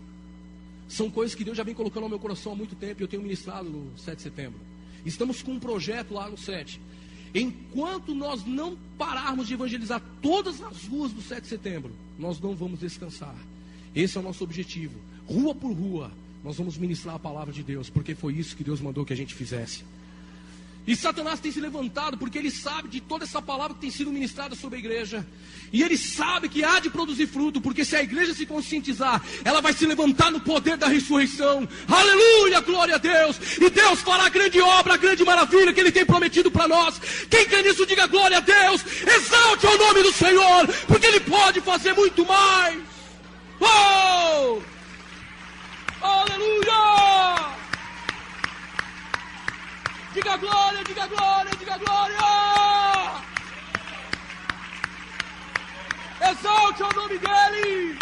São coisas que Deus já vem colocando no meu coração há muito tempo. E eu tenho ministrado no 7 de setembro. Estamos com um projeto lá no 7. Enquanto nós não pararmos de evangelizar todas as ruas do 7 de setembro, nós não vamos descansar. Esse é o nosso objetivo. Rua por rua, nós vamos ministrar a palavra de Deus, porque foi isso que Deus mandou que a gente fizesse. E Satanás tem se levantado, porque ele sabe de toda essa palavra que tem sido ministrada sobre a igreja. E ele sabe que há de produzir fruto, porque se a igreja se conscientizar, ela vai se levantar no poder da ressurreição. Aleluia, glória a Deus. E Deus fará a grande obra, a grande maravilha que Ele tem prometido para nós. Quem crê nisso, diga glória a Deus. Exalte o nome do Senhor, porque Ele pode fazer muito mais. Oh! Aleluia! Diga glória, diga glória, diga glória! Exalte o nome dEle!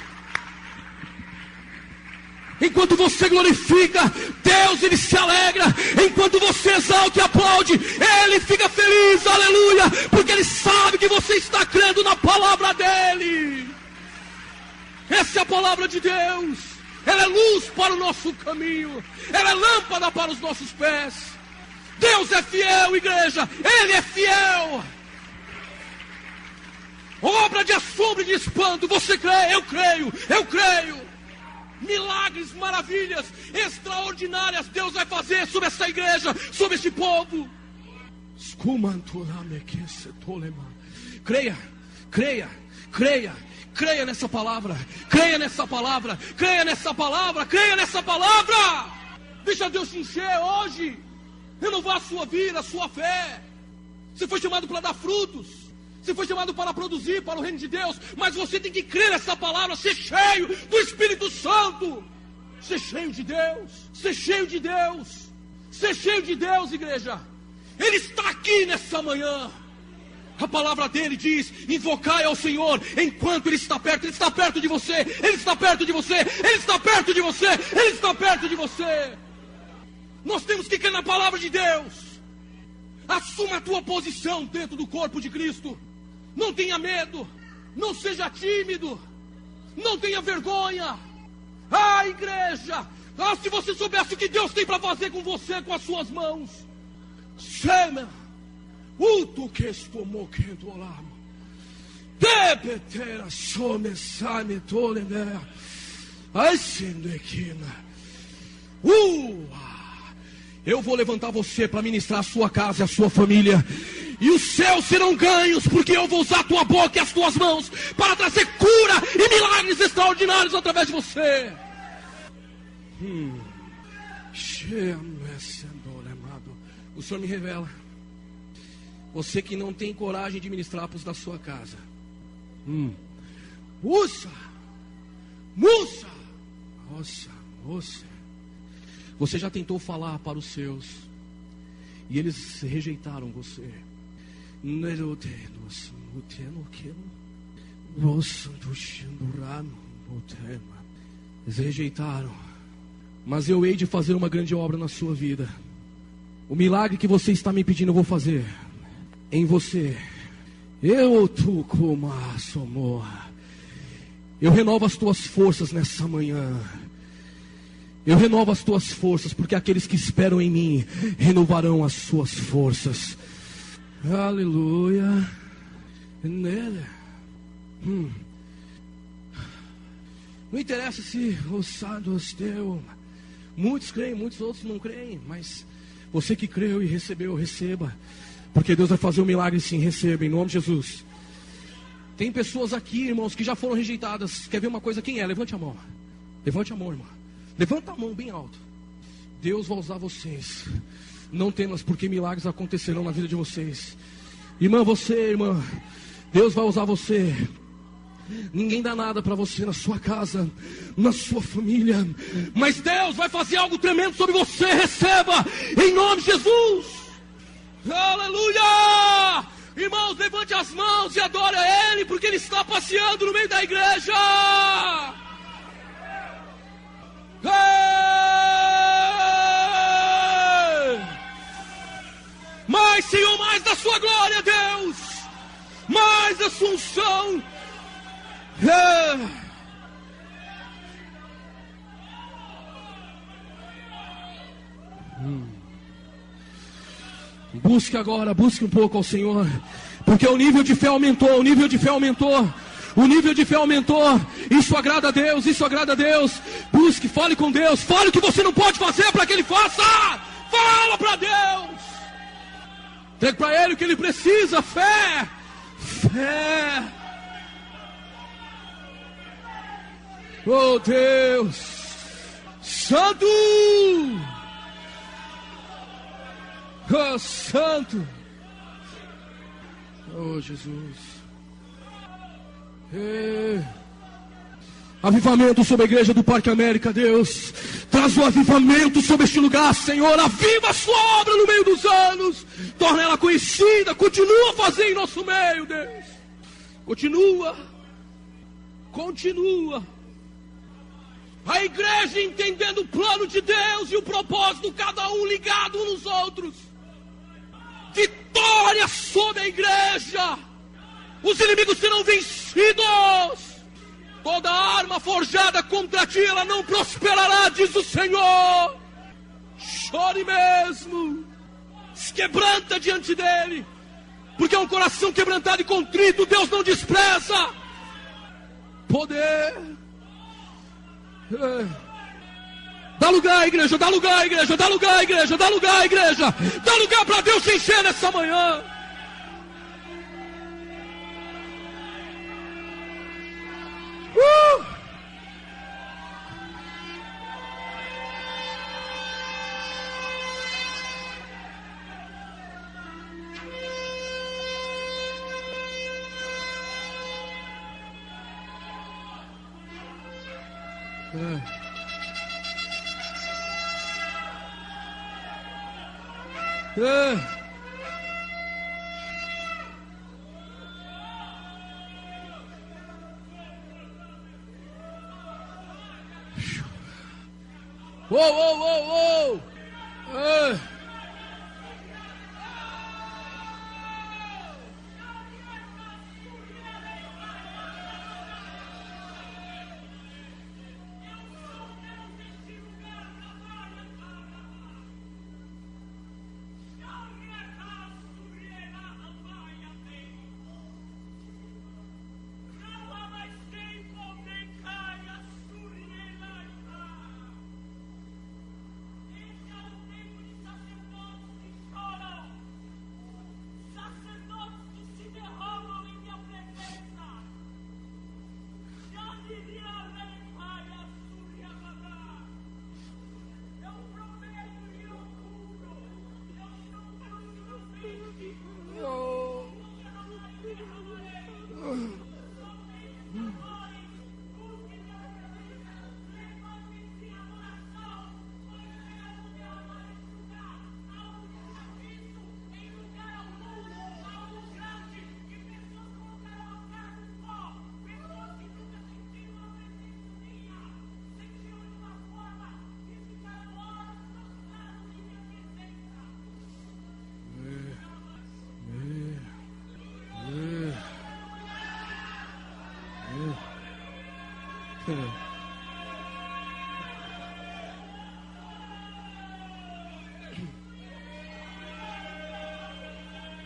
Enquanto você glorifica, Deus, Ele se alegra. Enquanto você exalta e aplaude, Ele fica feliz, aleluia! Porque Ele sabe que você está crendo na palavra dEle. Essa é a palavra de Deus. Ela é luz para o nosso caminho. Ela é lâmpada para os nossos pés. Deus é fiel, igreja. Ele é fiel. Obra de assombro e de espanto. Você crê? Eu creio. Eu creio. Milagres, maravilhas extraordinárias Deus vai fazer sobre essa igreja, sobre este povo. Creia, creia, creia. Creia nessa palavra. Creia nessa palavra. Creia nessa palavra. Creia nessa palavra. Deixa Deus te encher hoje. Renovar a sua vida, a sua fé. Você foi chamado para dar frutos. Você foi chamado para produzir para o reino de Deus. Mas você tem que crer nessa palavra. Ser cheio do Espírito Santo. Ser cheio de Deus. Ser cheio de Deus. Ser cheio de Deus, igreja. Ele está aqui nessa manhã. A palavra dele diz: invocai ao Senhor enquanto Ele está perto. Ele está perto de você. Ele está perto de você. Ele está perto de você. Ele está perto de você. Nós temos que crer na palavra de Deus. Assuma a tua posição dentro do corpo de Cristo. Não tenha medo. Não seja tímido. Não tenha vergonha. Ah, igreja, se você soubesse o que Deus tem para fazer com você, com as suas mãos. Chama. Tu que estou moquendo olhar. Debetera some same tolemer. Ai sendo equina. Eu vou levantar você para ministrar a sua casa e a sua família. E os céus serão ganhos, porque eu vou usar a tua boca e as tuas mãos para trazer cura e milagres extraordinários através de você. O Senhor me revela. Você que não tem coragem de ministrar para os da sua casa. Você já tentou falar para os seus e eles rejeitaram você. Eles rejeitaram. Mas eu hei de fazer uma grande obra na sua vida. O milagre que você está me pedindo eu vou fazer em você. Eu renovo as tuas forças nessa manhã. Eu renovo as tuas forças, porque aqueles que esperam em mim renovarão as suas forças. Aleluia. Não interessa se os sábios teu. Muitos creem, muitos outros não creem. Mas você que creu e recebeu, receba. Porque Deus vai fazer um milagre sim, receba, em nome de Jesus. Tem pessoas aqui, irmãos, que já foram rejeitadas. Quer ver uma coisa? Quem é? Levante a mão. Levante a mão, irmão. Levanta a mão bem alto. Deus vai usar vocês. Não temas, porque milagres acontecerão na vida de vocês. Irmã, irmã, Deus vai usar você. Ninguém dá nada para você na sua casa, na sua família, mas Deus vai fazer algo tremendo sobre você. Receba, em nome de Jesus. Aleluia. Irmãos, levante as mãos e adore a Ele, porque Ele está passeando no meio da igreja. Mais, Senhor, mais da sua glória, Deus. Mais da sua unção. Busque agora, busque um pouco ao Senhor, porque o nível de fé aumentou, o nível de fé aumentou. O nível de fé aumentou. Isso agrada a Deus, isso agrada a Deus. Busque, fale com Deus. Fale o que você não pode fazer para que Ele faça. Fala para Deus. Entregue para Ele o que Ele precisa. Fé. Fé. Oh Deus Santo. Oh Santo. Oh Jesus. Avivamento sobre a igreja do Parque América, Deus. Traz o avivamento sobre este lugar, Senhor. Aviva a sua obra no meio dos anos. Torna ela conhecida. Continua a fazer em nosso meio, Deus. Continua. A igreja entendendo o plano de Deus e o propósito, cada um ligado uns nos outros. Vitória sobre a igreja. Os inimigos serão vencidos. Toda arma forjada contra ti, ela não prosperará, diz o Senhor. Chore mesmo. Se quebranta diante dele. Porque é um coração quebrantado e contrito, Deus não despreza. Poder. Dá lugar à igreja, dá lugar à igreja, dá lugar à igreja, dá lugar à igreja. Dá lugar para Deus se encher nessa manhã. Uou.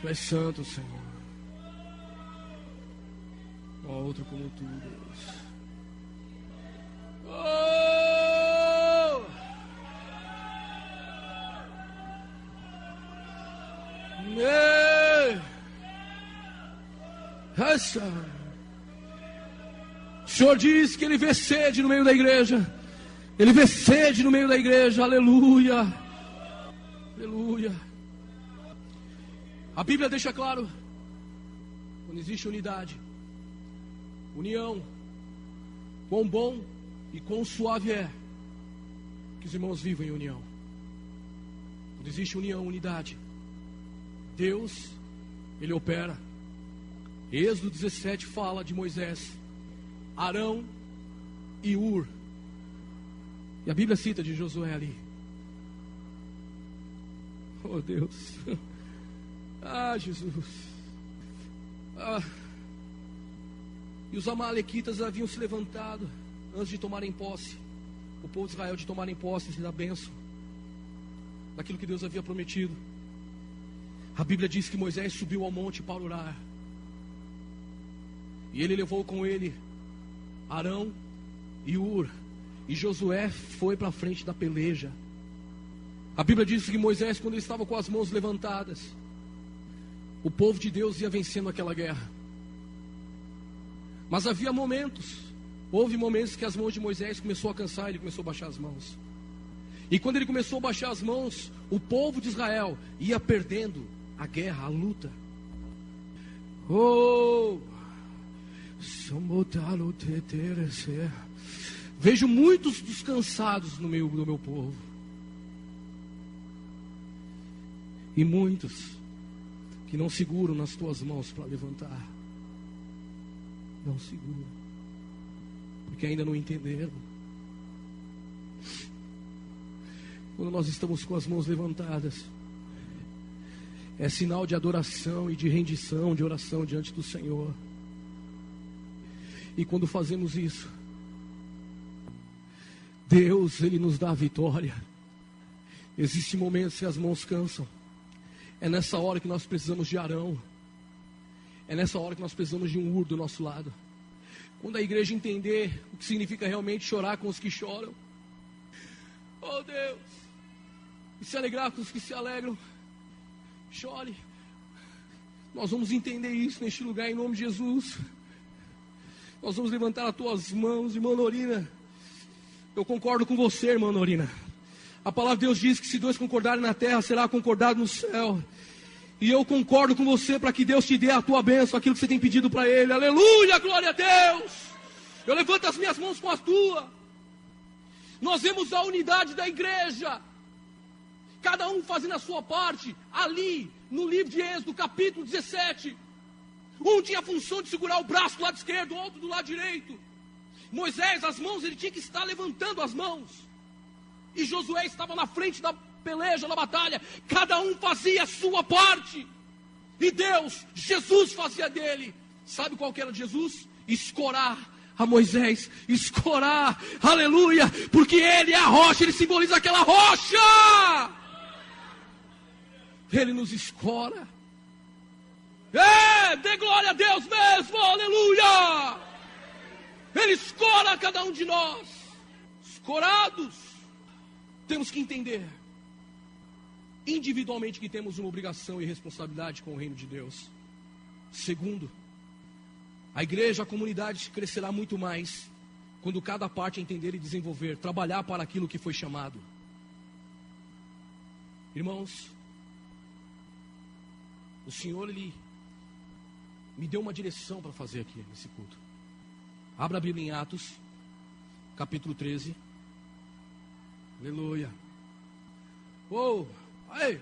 Tu és santo, Senhor. Não há outro como tu, Deus. Oh! Essa. O Senhor diz que Ele vê sede no meio da igreja. Ele vê sede no meio da igreja. Aleluia. Aleluia. A Bíblia deixa claro, quando existe unidade, união, quão bom e quão suave é que os irmãos vivam em união. Quando existe união, unidade, Deus, Ele opera. Êxodo 17 fala de Moisés, Arão e Ur. E a Bíblia cita de Josué ali. Oh Deus. Ah, Jesus. E os amalequitas haviam se levantado antes de tomarem posse. O povo de Israel de tomarem posse da bênção. daquilo que Deus havia prometido. A Bíblia diz que Moisés subiu ao monte para orar. E ele levou com ele Arão e Hur. E Josué foi para a frente da peleja. A Bíblia diz que Moisés, quando ele estava com as mãos levantadas, o povo de Deus ia vencendo aquela guerra. Mas havia houve momentos que as mãos de Moisés começou a cansar, ele começou a baixar as mãos. E quando ele começou a baixar as mãos, o povo de Israel ia perdendo a guerra, a luta. Vejo muitos dos cansados no meu povo. E muitos que não seguram nas tuas mãos para levantar. Não seguram. Porque ainda não entenderam. Quando nós estamos com as mãos levantadas, é sinal de adoração e de rendição, de oração diante do Senhor. E quando fazemos isso, Deus, Ele nos dá a vitória. Existem momentos que as mãos cansam. É nessa hora que nós precisamos de Arão. É nessa hora que nós precisamos de um Hur do nosso lado. Quando a igreja entender o que significa realmente chorar com os que choram. Oh Deus! E se alegrar com os que se alegram. Chore. Nós vamos entender isso neste lugar em nome de Jesus. Nós vamos levantar as tuas mãos, irmã Norina. Eu concordo com você, irmã Norina. A palavra de Deus diz que se dois concordarem na terra, será concordado no céu. E eu concordo com você para que Deus te dê a tua bênção, aquilo que você tem pedido para Ele. Aleluia, glória a Deus. Eu levanto as minhas mãos com as tuas. Nós vemos a unidade da igreja. Cada um fazendo a sua parte. Ali, no livro de Êxodo, capítulo 17. Um tinha a função de segurar o braço do lado esquerdo, o outro do lado direito. Moisés, as mãos, ele tinha que estar levantando as mãos. E Josué estava na frente da peleja, da batalha. Cada um fazia a sua parte. E Deus, Jesus fazia dele. Sabe qual que era Jesus? Escorar a Moisés. Escorar, aleluia. Porque ele é a rocha, ele simboliza aquela rocha. Ele nos escora. Dê glória a Deus mesmo, aleluia. Ele escora cada um de nós. Escorados. Temos que entender individualmente que temos uma obrigação e responsabilidade com o reino de Deus. Segundo, a igreja, a comunidade crescerá muito mais quando cada parte entender e desenvolver, trabalhar para aquilo que foi chamado. Irmãos, o Senhor, Ele me deu uma direção para fazer aqui nesse culto. Abra a Bíblia em Atos, capítulo 13. Aleluia. Aí.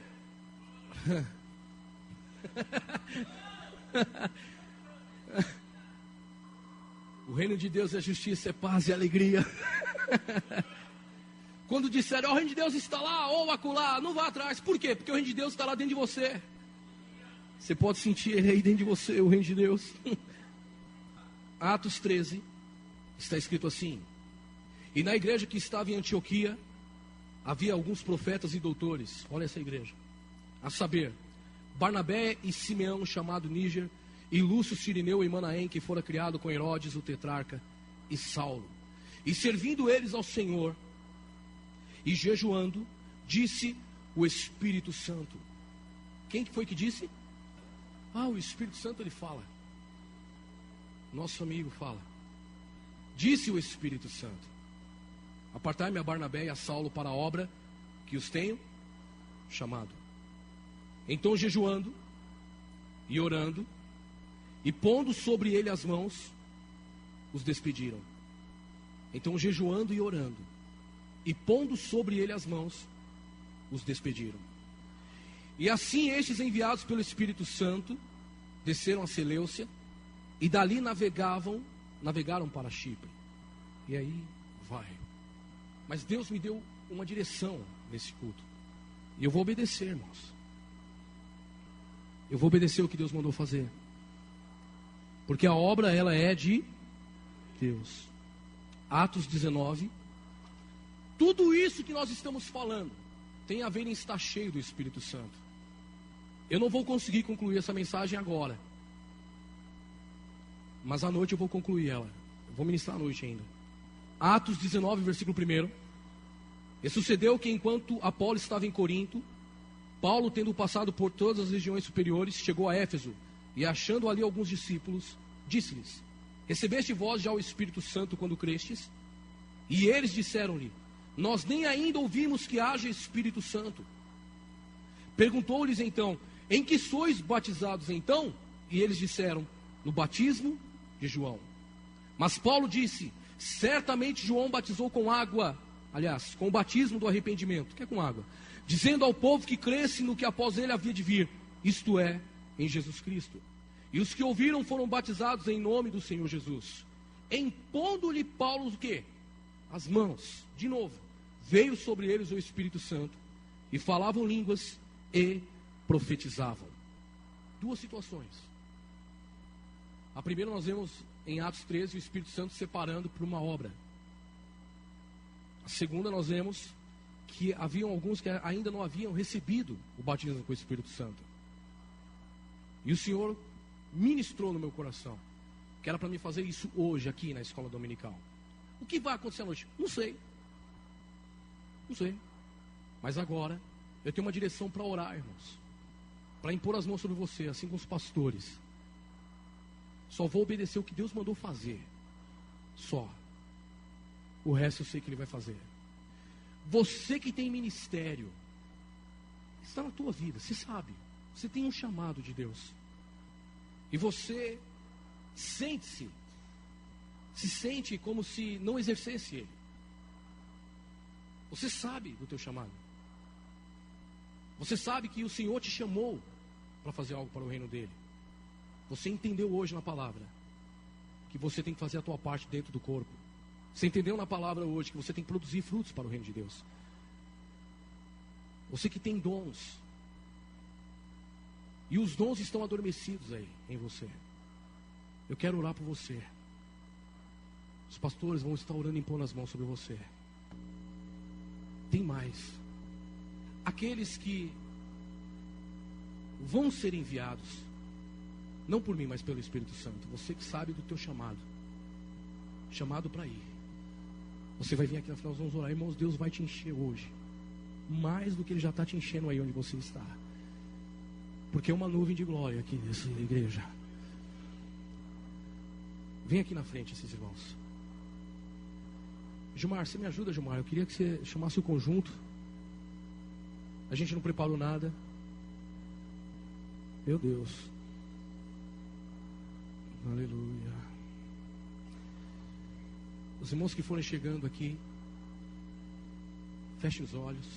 O reino de Deus é justiça, é paz e alegria. Quando disserem, o reino de Deus está lá ou acolá, não vá atrás. Por quê? Porque o reino de Deus está lá dentro de você. Você pode sentir ele aí dentro de você, o reino de Deus. Atos 13, está escrito assim: e na igreja que estava em Antioquia, havia alguns profetas e doutores. Olha essa igreja. A saber, Barnabé e Simeão, chamado Níger, e Lúcio, Cirineu e Manaém, que fora criado com Herodes, o tetrarca, e Saulo. E servindo eles ao Senhor, e jejuando, disse o Espírito Santo. Quem que foi que disse? O Espírito Santo, ele fala. Nosso amigo fala. Disse o Espírito Santo: apartai-me a Barnabé e a Saulo para a obra que os tenho chamado. Então, jejuando e orando, e pondo sobre ele as mãos, os despediram. Então, jejuando e orando, e pondo sobre ele as mãos, os despediram. E assim estes, enviados pelo Espírito Santo, desceram a Seleucia, e dali navegaram para Chipre. E aí vai. Mas Deus me deu uma direção nesse culto. E eu vou obedecer, irmãos. Eu vou obedecer o que Deus mandou fazer. Porque a obra, ela é de Deus. Atos 19. Tudo isso que nós estamos falando tem a ver em estar cheio do Espírito Santo. Eu não vou conseguir concluir essa mensagem agora, mas à noite eu vou concluir ela. Eu vou ministrar à noite ainda. Atos 19, versículo 1. E sucedeu que enquanto Apolo estava em Corinto, Paulo, tendo passado por todas as regiões superiores, chegou a Éfeso, e achando ali alguns discípulos, disse-lhes: recebeste vós já o Espírito Santo quando crestes? E eles disseram-lhe: nós nem ainda ouvimos que haja Espírito Santo. Perguntou-lhes então: em que sois batizados então? E eles disseram: no batismo de João. Mas Paulo disse: certamente João batizou com água, aliás, com o batismo do arrependimento, que é com água, dizendo ao povo que cresce no que após ele havia de vir, isto é, em Jesus Cristo. E os que ouviram foram batizados em nome do Senhor Jesus. Impondo-lhe Paulo o quê? As mãos. De novo, veio sobre eles o Espírito Santo, e falavam línguas e profetizavam. Duas situações. A primeira nós vemos em Atos 13 o Espírito Santo separando por uma obra. A segunda nós vemos que haviam alguns que ainda não haviam recebido o batismo com o Espírito Santo. E o Senhor ministrou no meu coração que era para mim fazer isso hoje aqui na escola dominical. O que vai acontecer à noite? Não sei. Não sei. Mas agora eu tenho uma direção para orar, irmãos. Para impor as mãos sobre você, assim como os pastores. Só vou obedecer o que Deus mandou fazer. Só. O resto eu sei que Ele vai fazer. Você que tem ministério, está na tua vida, você sabe. Você tem um chamado de Deus. E você se sente como se não exercesse ele. Você sabe do teu chamado. Você sabe que o Senhor te chamou para fazer algo para o reino dele. Você entendeu hoje na palavra que você tem que fazer a tua parte dentro do corpo. Você entendeu na palavra hoje que você tem que produzir frutos para o reino de Deus. Você que tem dons, e os dons estão adormecidos aí em você. Eu quero orar por você. Os pastores vão estar orando e impondo as mãos sobre você. Tem mais. Aqueles que vão ser enviados, não por mim, mas pelo Espírito Santo. Você que sabe do teu chamado. Chamado para ir. Você vai vir aqui na final, nós vamos orar. Irmãos, Deus vai te encher hoje. Mais do que Ele já está te enchendo aí onde você está. Porque é uma nuvem de glória aqui nessa igreja. Vem aqui na frente esses irmãos. Gilmar, você me ajuda, Gilmar? Eu queria que você chamasse o conjunto. A gente não preparou nada. Meu Deus. Aleluia. Os irmãos que forem chegando aqui, feche os olhos.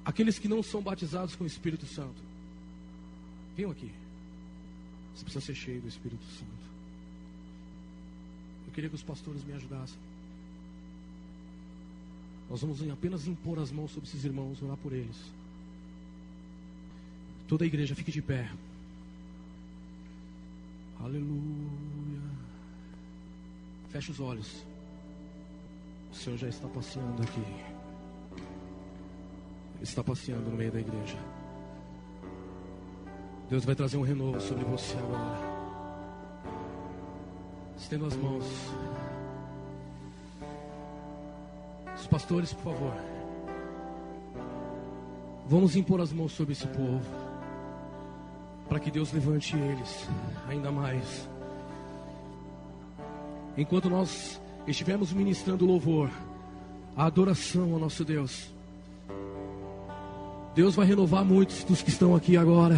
Aqueles que não são batizados com o Espírito Santo, venham aqui. Você precisa ser cheio do Espírito Santo. Eu queria que os pastores me ajudassem. Nós vamos apenas impor as mãos sobre esses irmãos, orar por eles. Toda a igreja fique de pé. Aleluia. Feche os olhos. O Senhor já está passeando aqui. Ele está passeando no meio da igreja. Deus vai trazer um renovo sobre você agora. Estenda as mãos. Os pastores, por favor. Vamos impor as mãos sobre esse povo, para que Deus levante eles ainda mais. Enquanto nós estivermos ministrando louvor, a adoração ao nosso Deus, Deus vai renovar muitos dos que estão aqui agora.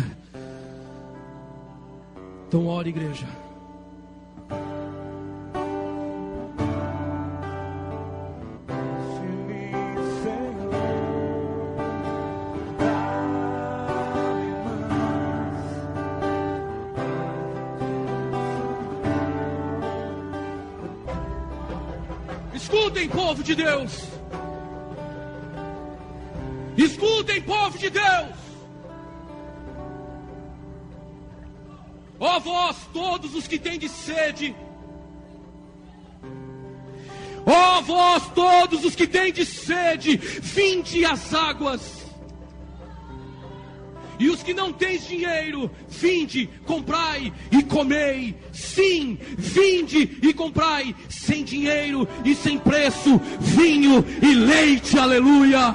Então ore, igreja. Escutem, povo de Deus. Escutem, povo de Deus. Ó vós, todos os que têm de sede, Ó vós todos os que tendes sede, vinde às águas. E os que não tens dinheiro, vinde, comprai e comei. Sim, vinde e comprai, sem dinheiro e sem preço, vinho e leite, aleluia.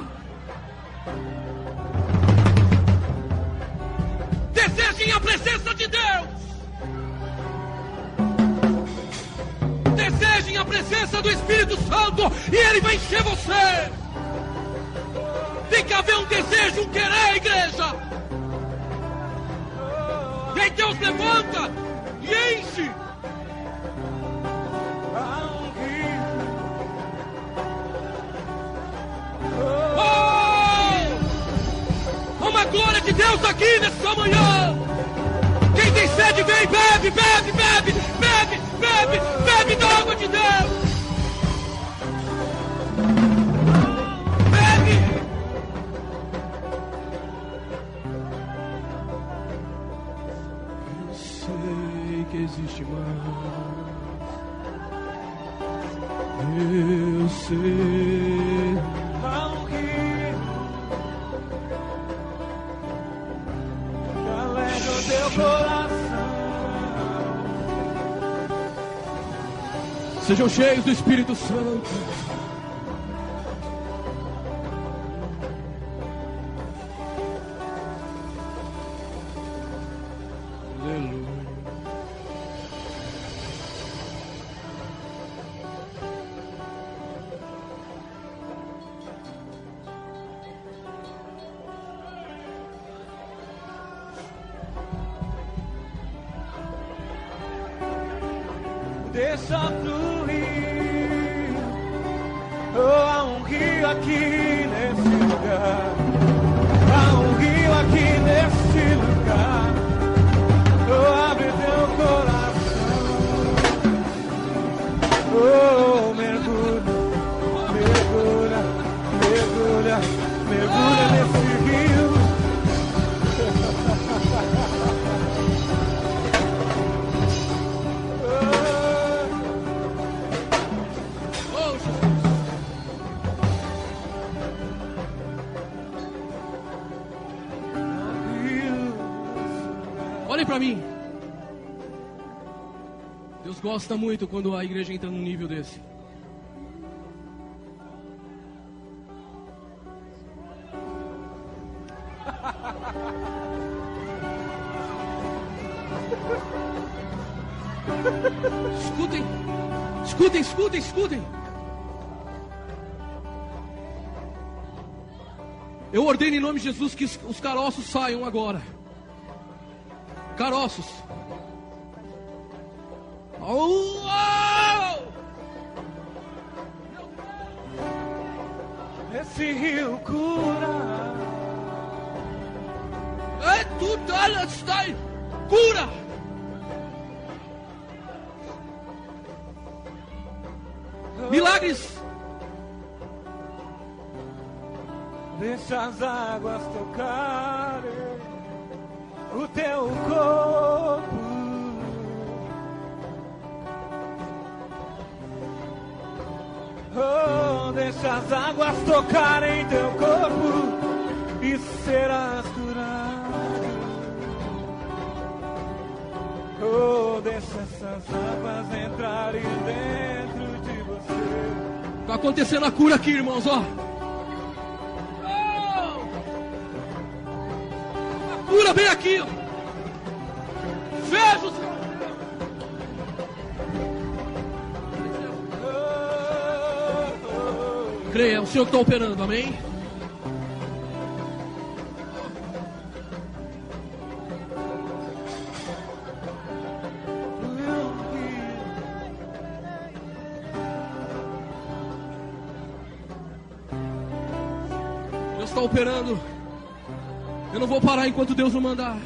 Desejem a presença de Deus. Desejem a presença do Espírito Santo e Ele vai encher você. Tem que haver um desejo, um querer, igreja. E aí Deus levanta e enche. Oh! Uma glória de Deus aqui nessa manhã. Quem tem sede vem, bebe, bebe, bebe, bebe, bebe, bebe da água de Deus. Bebe. Que existe mais. Eu sei ao rio que alegra o teu coração. Sejam cheios do Espírito Santo. Deixa fluir. Oh, há um rio aqui nesse lugar. Há um rio aqui nesse lugar. Oh, abre teu coração. Oh, mergulha, mergulha, mergulha, mergulha nesse rio. Olhem para mim. Deus gosta muito quando a igreja entra num nível desse. Escutem, escutem, escutem, escutem. Eu ordeno em nome de Jesus que os caroços saiam agora. Caroços. Oh! Esse rio cura. É tudo, ela está aí. Cura. Milagres. Deixa as águas tocarem o teu corpo. Oh, deixa as águas tocarem teu corpo e serás curado. Oh, deixa essas águas entrarem dentro de você. Está acontecendo a cura aqui, irmãos, ó. Cura bem aqui, ó. Veja o Senhor. Creia, é o Senhor que está operando, amém? Deus está operando. Eu não vou parar enquanto Deus não mandar.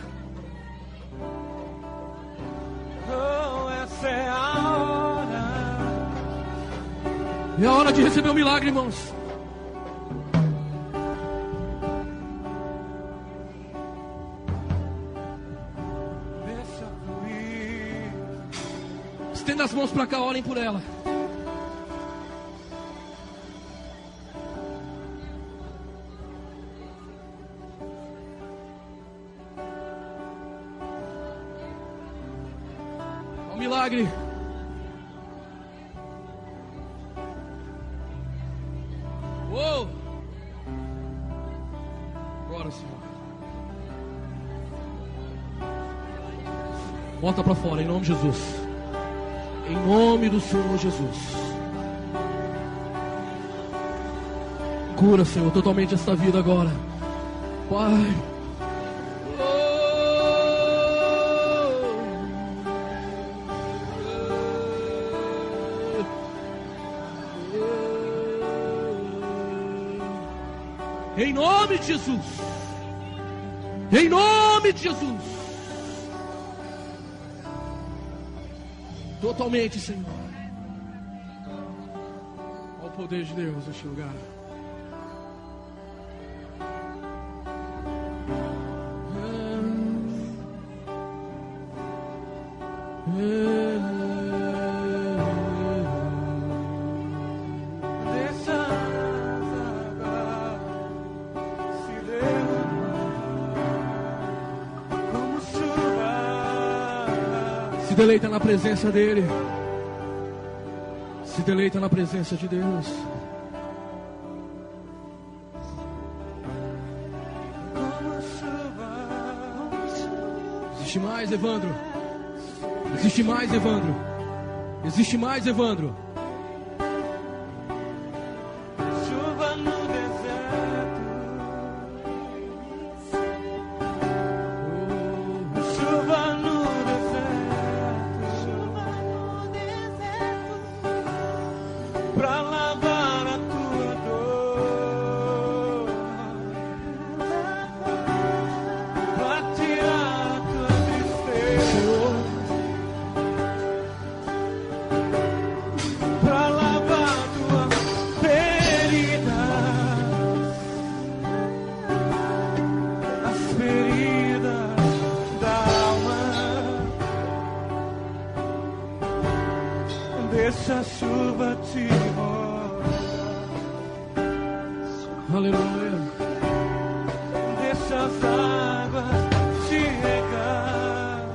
Oh, essa é a hora. É a hora de receber o milagre, irmãos. Deixa fluir. Estenda as mãos para cá, orem por ela. Um milagre. Uou! Agora, Senhor. Bota pra fora, em nome de Jesus. Em nome do Senhor Jesus. Cura, Senhor, totalmente esta vida agora. Pai. Em nome de Jesus. Em nome de Jesus. Totalmente, Senhor. Ao poder de Deus neste lugar. Se deleita na presença dEle. Se deleita na presença de Deus. Existe mais, Evandro. Existe mais, Evandro. Existe mais, Evandro. Chuva no deserto. Chuva no deserto. Pra lavar a tua dor. Pra tirar a tua tristeza. Pra lavar tua ferida, as feridas da alma. Deixa a chuva te molhar. Aleluia. Deixa as águas te regar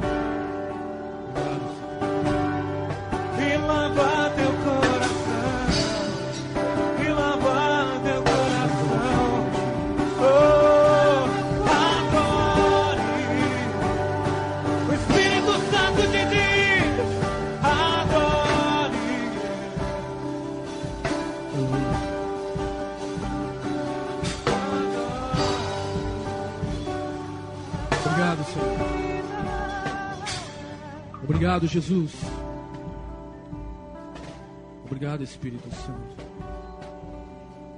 e lavar teu coração, e lavar teu coração. Oh, adore o Espírito Santo te diz, adore. Obrigado, Senhor. Obrigado, Jesus. Obrigado, Espírito Santo,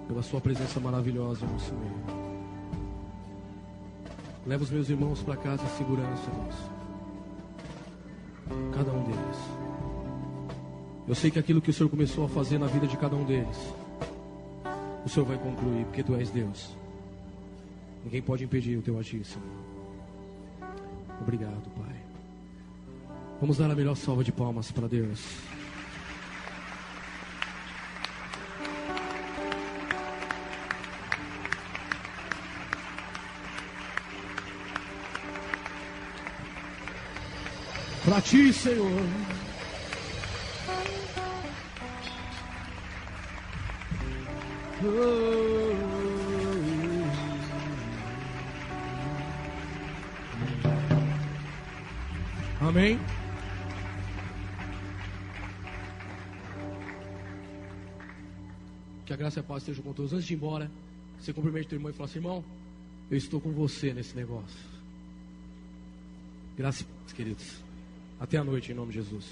pela sua presença maravilhosa no nosso meio. Leva os meus irmãos para casa em segurança, Deus. Cada um deles. Eu sei que aquilo que o Senhor começou a fazer na vida de cada um deles, o Senhor vai concluir, porque Tu és Deus. Ninguém pode impedir o Teu agir, Senhor. Obrigado, Pai. Vamos dar a melhor salva de palmas para Deus. Para Ti, Senhor. Amém. Que a graça e a paz estejam com todos. Antes de ir embora, você cumprimente teu irmão e fala assim: irmão, eu estou com você nesse negócio. Graças, queridos. Até a noite, em nome de Jesus.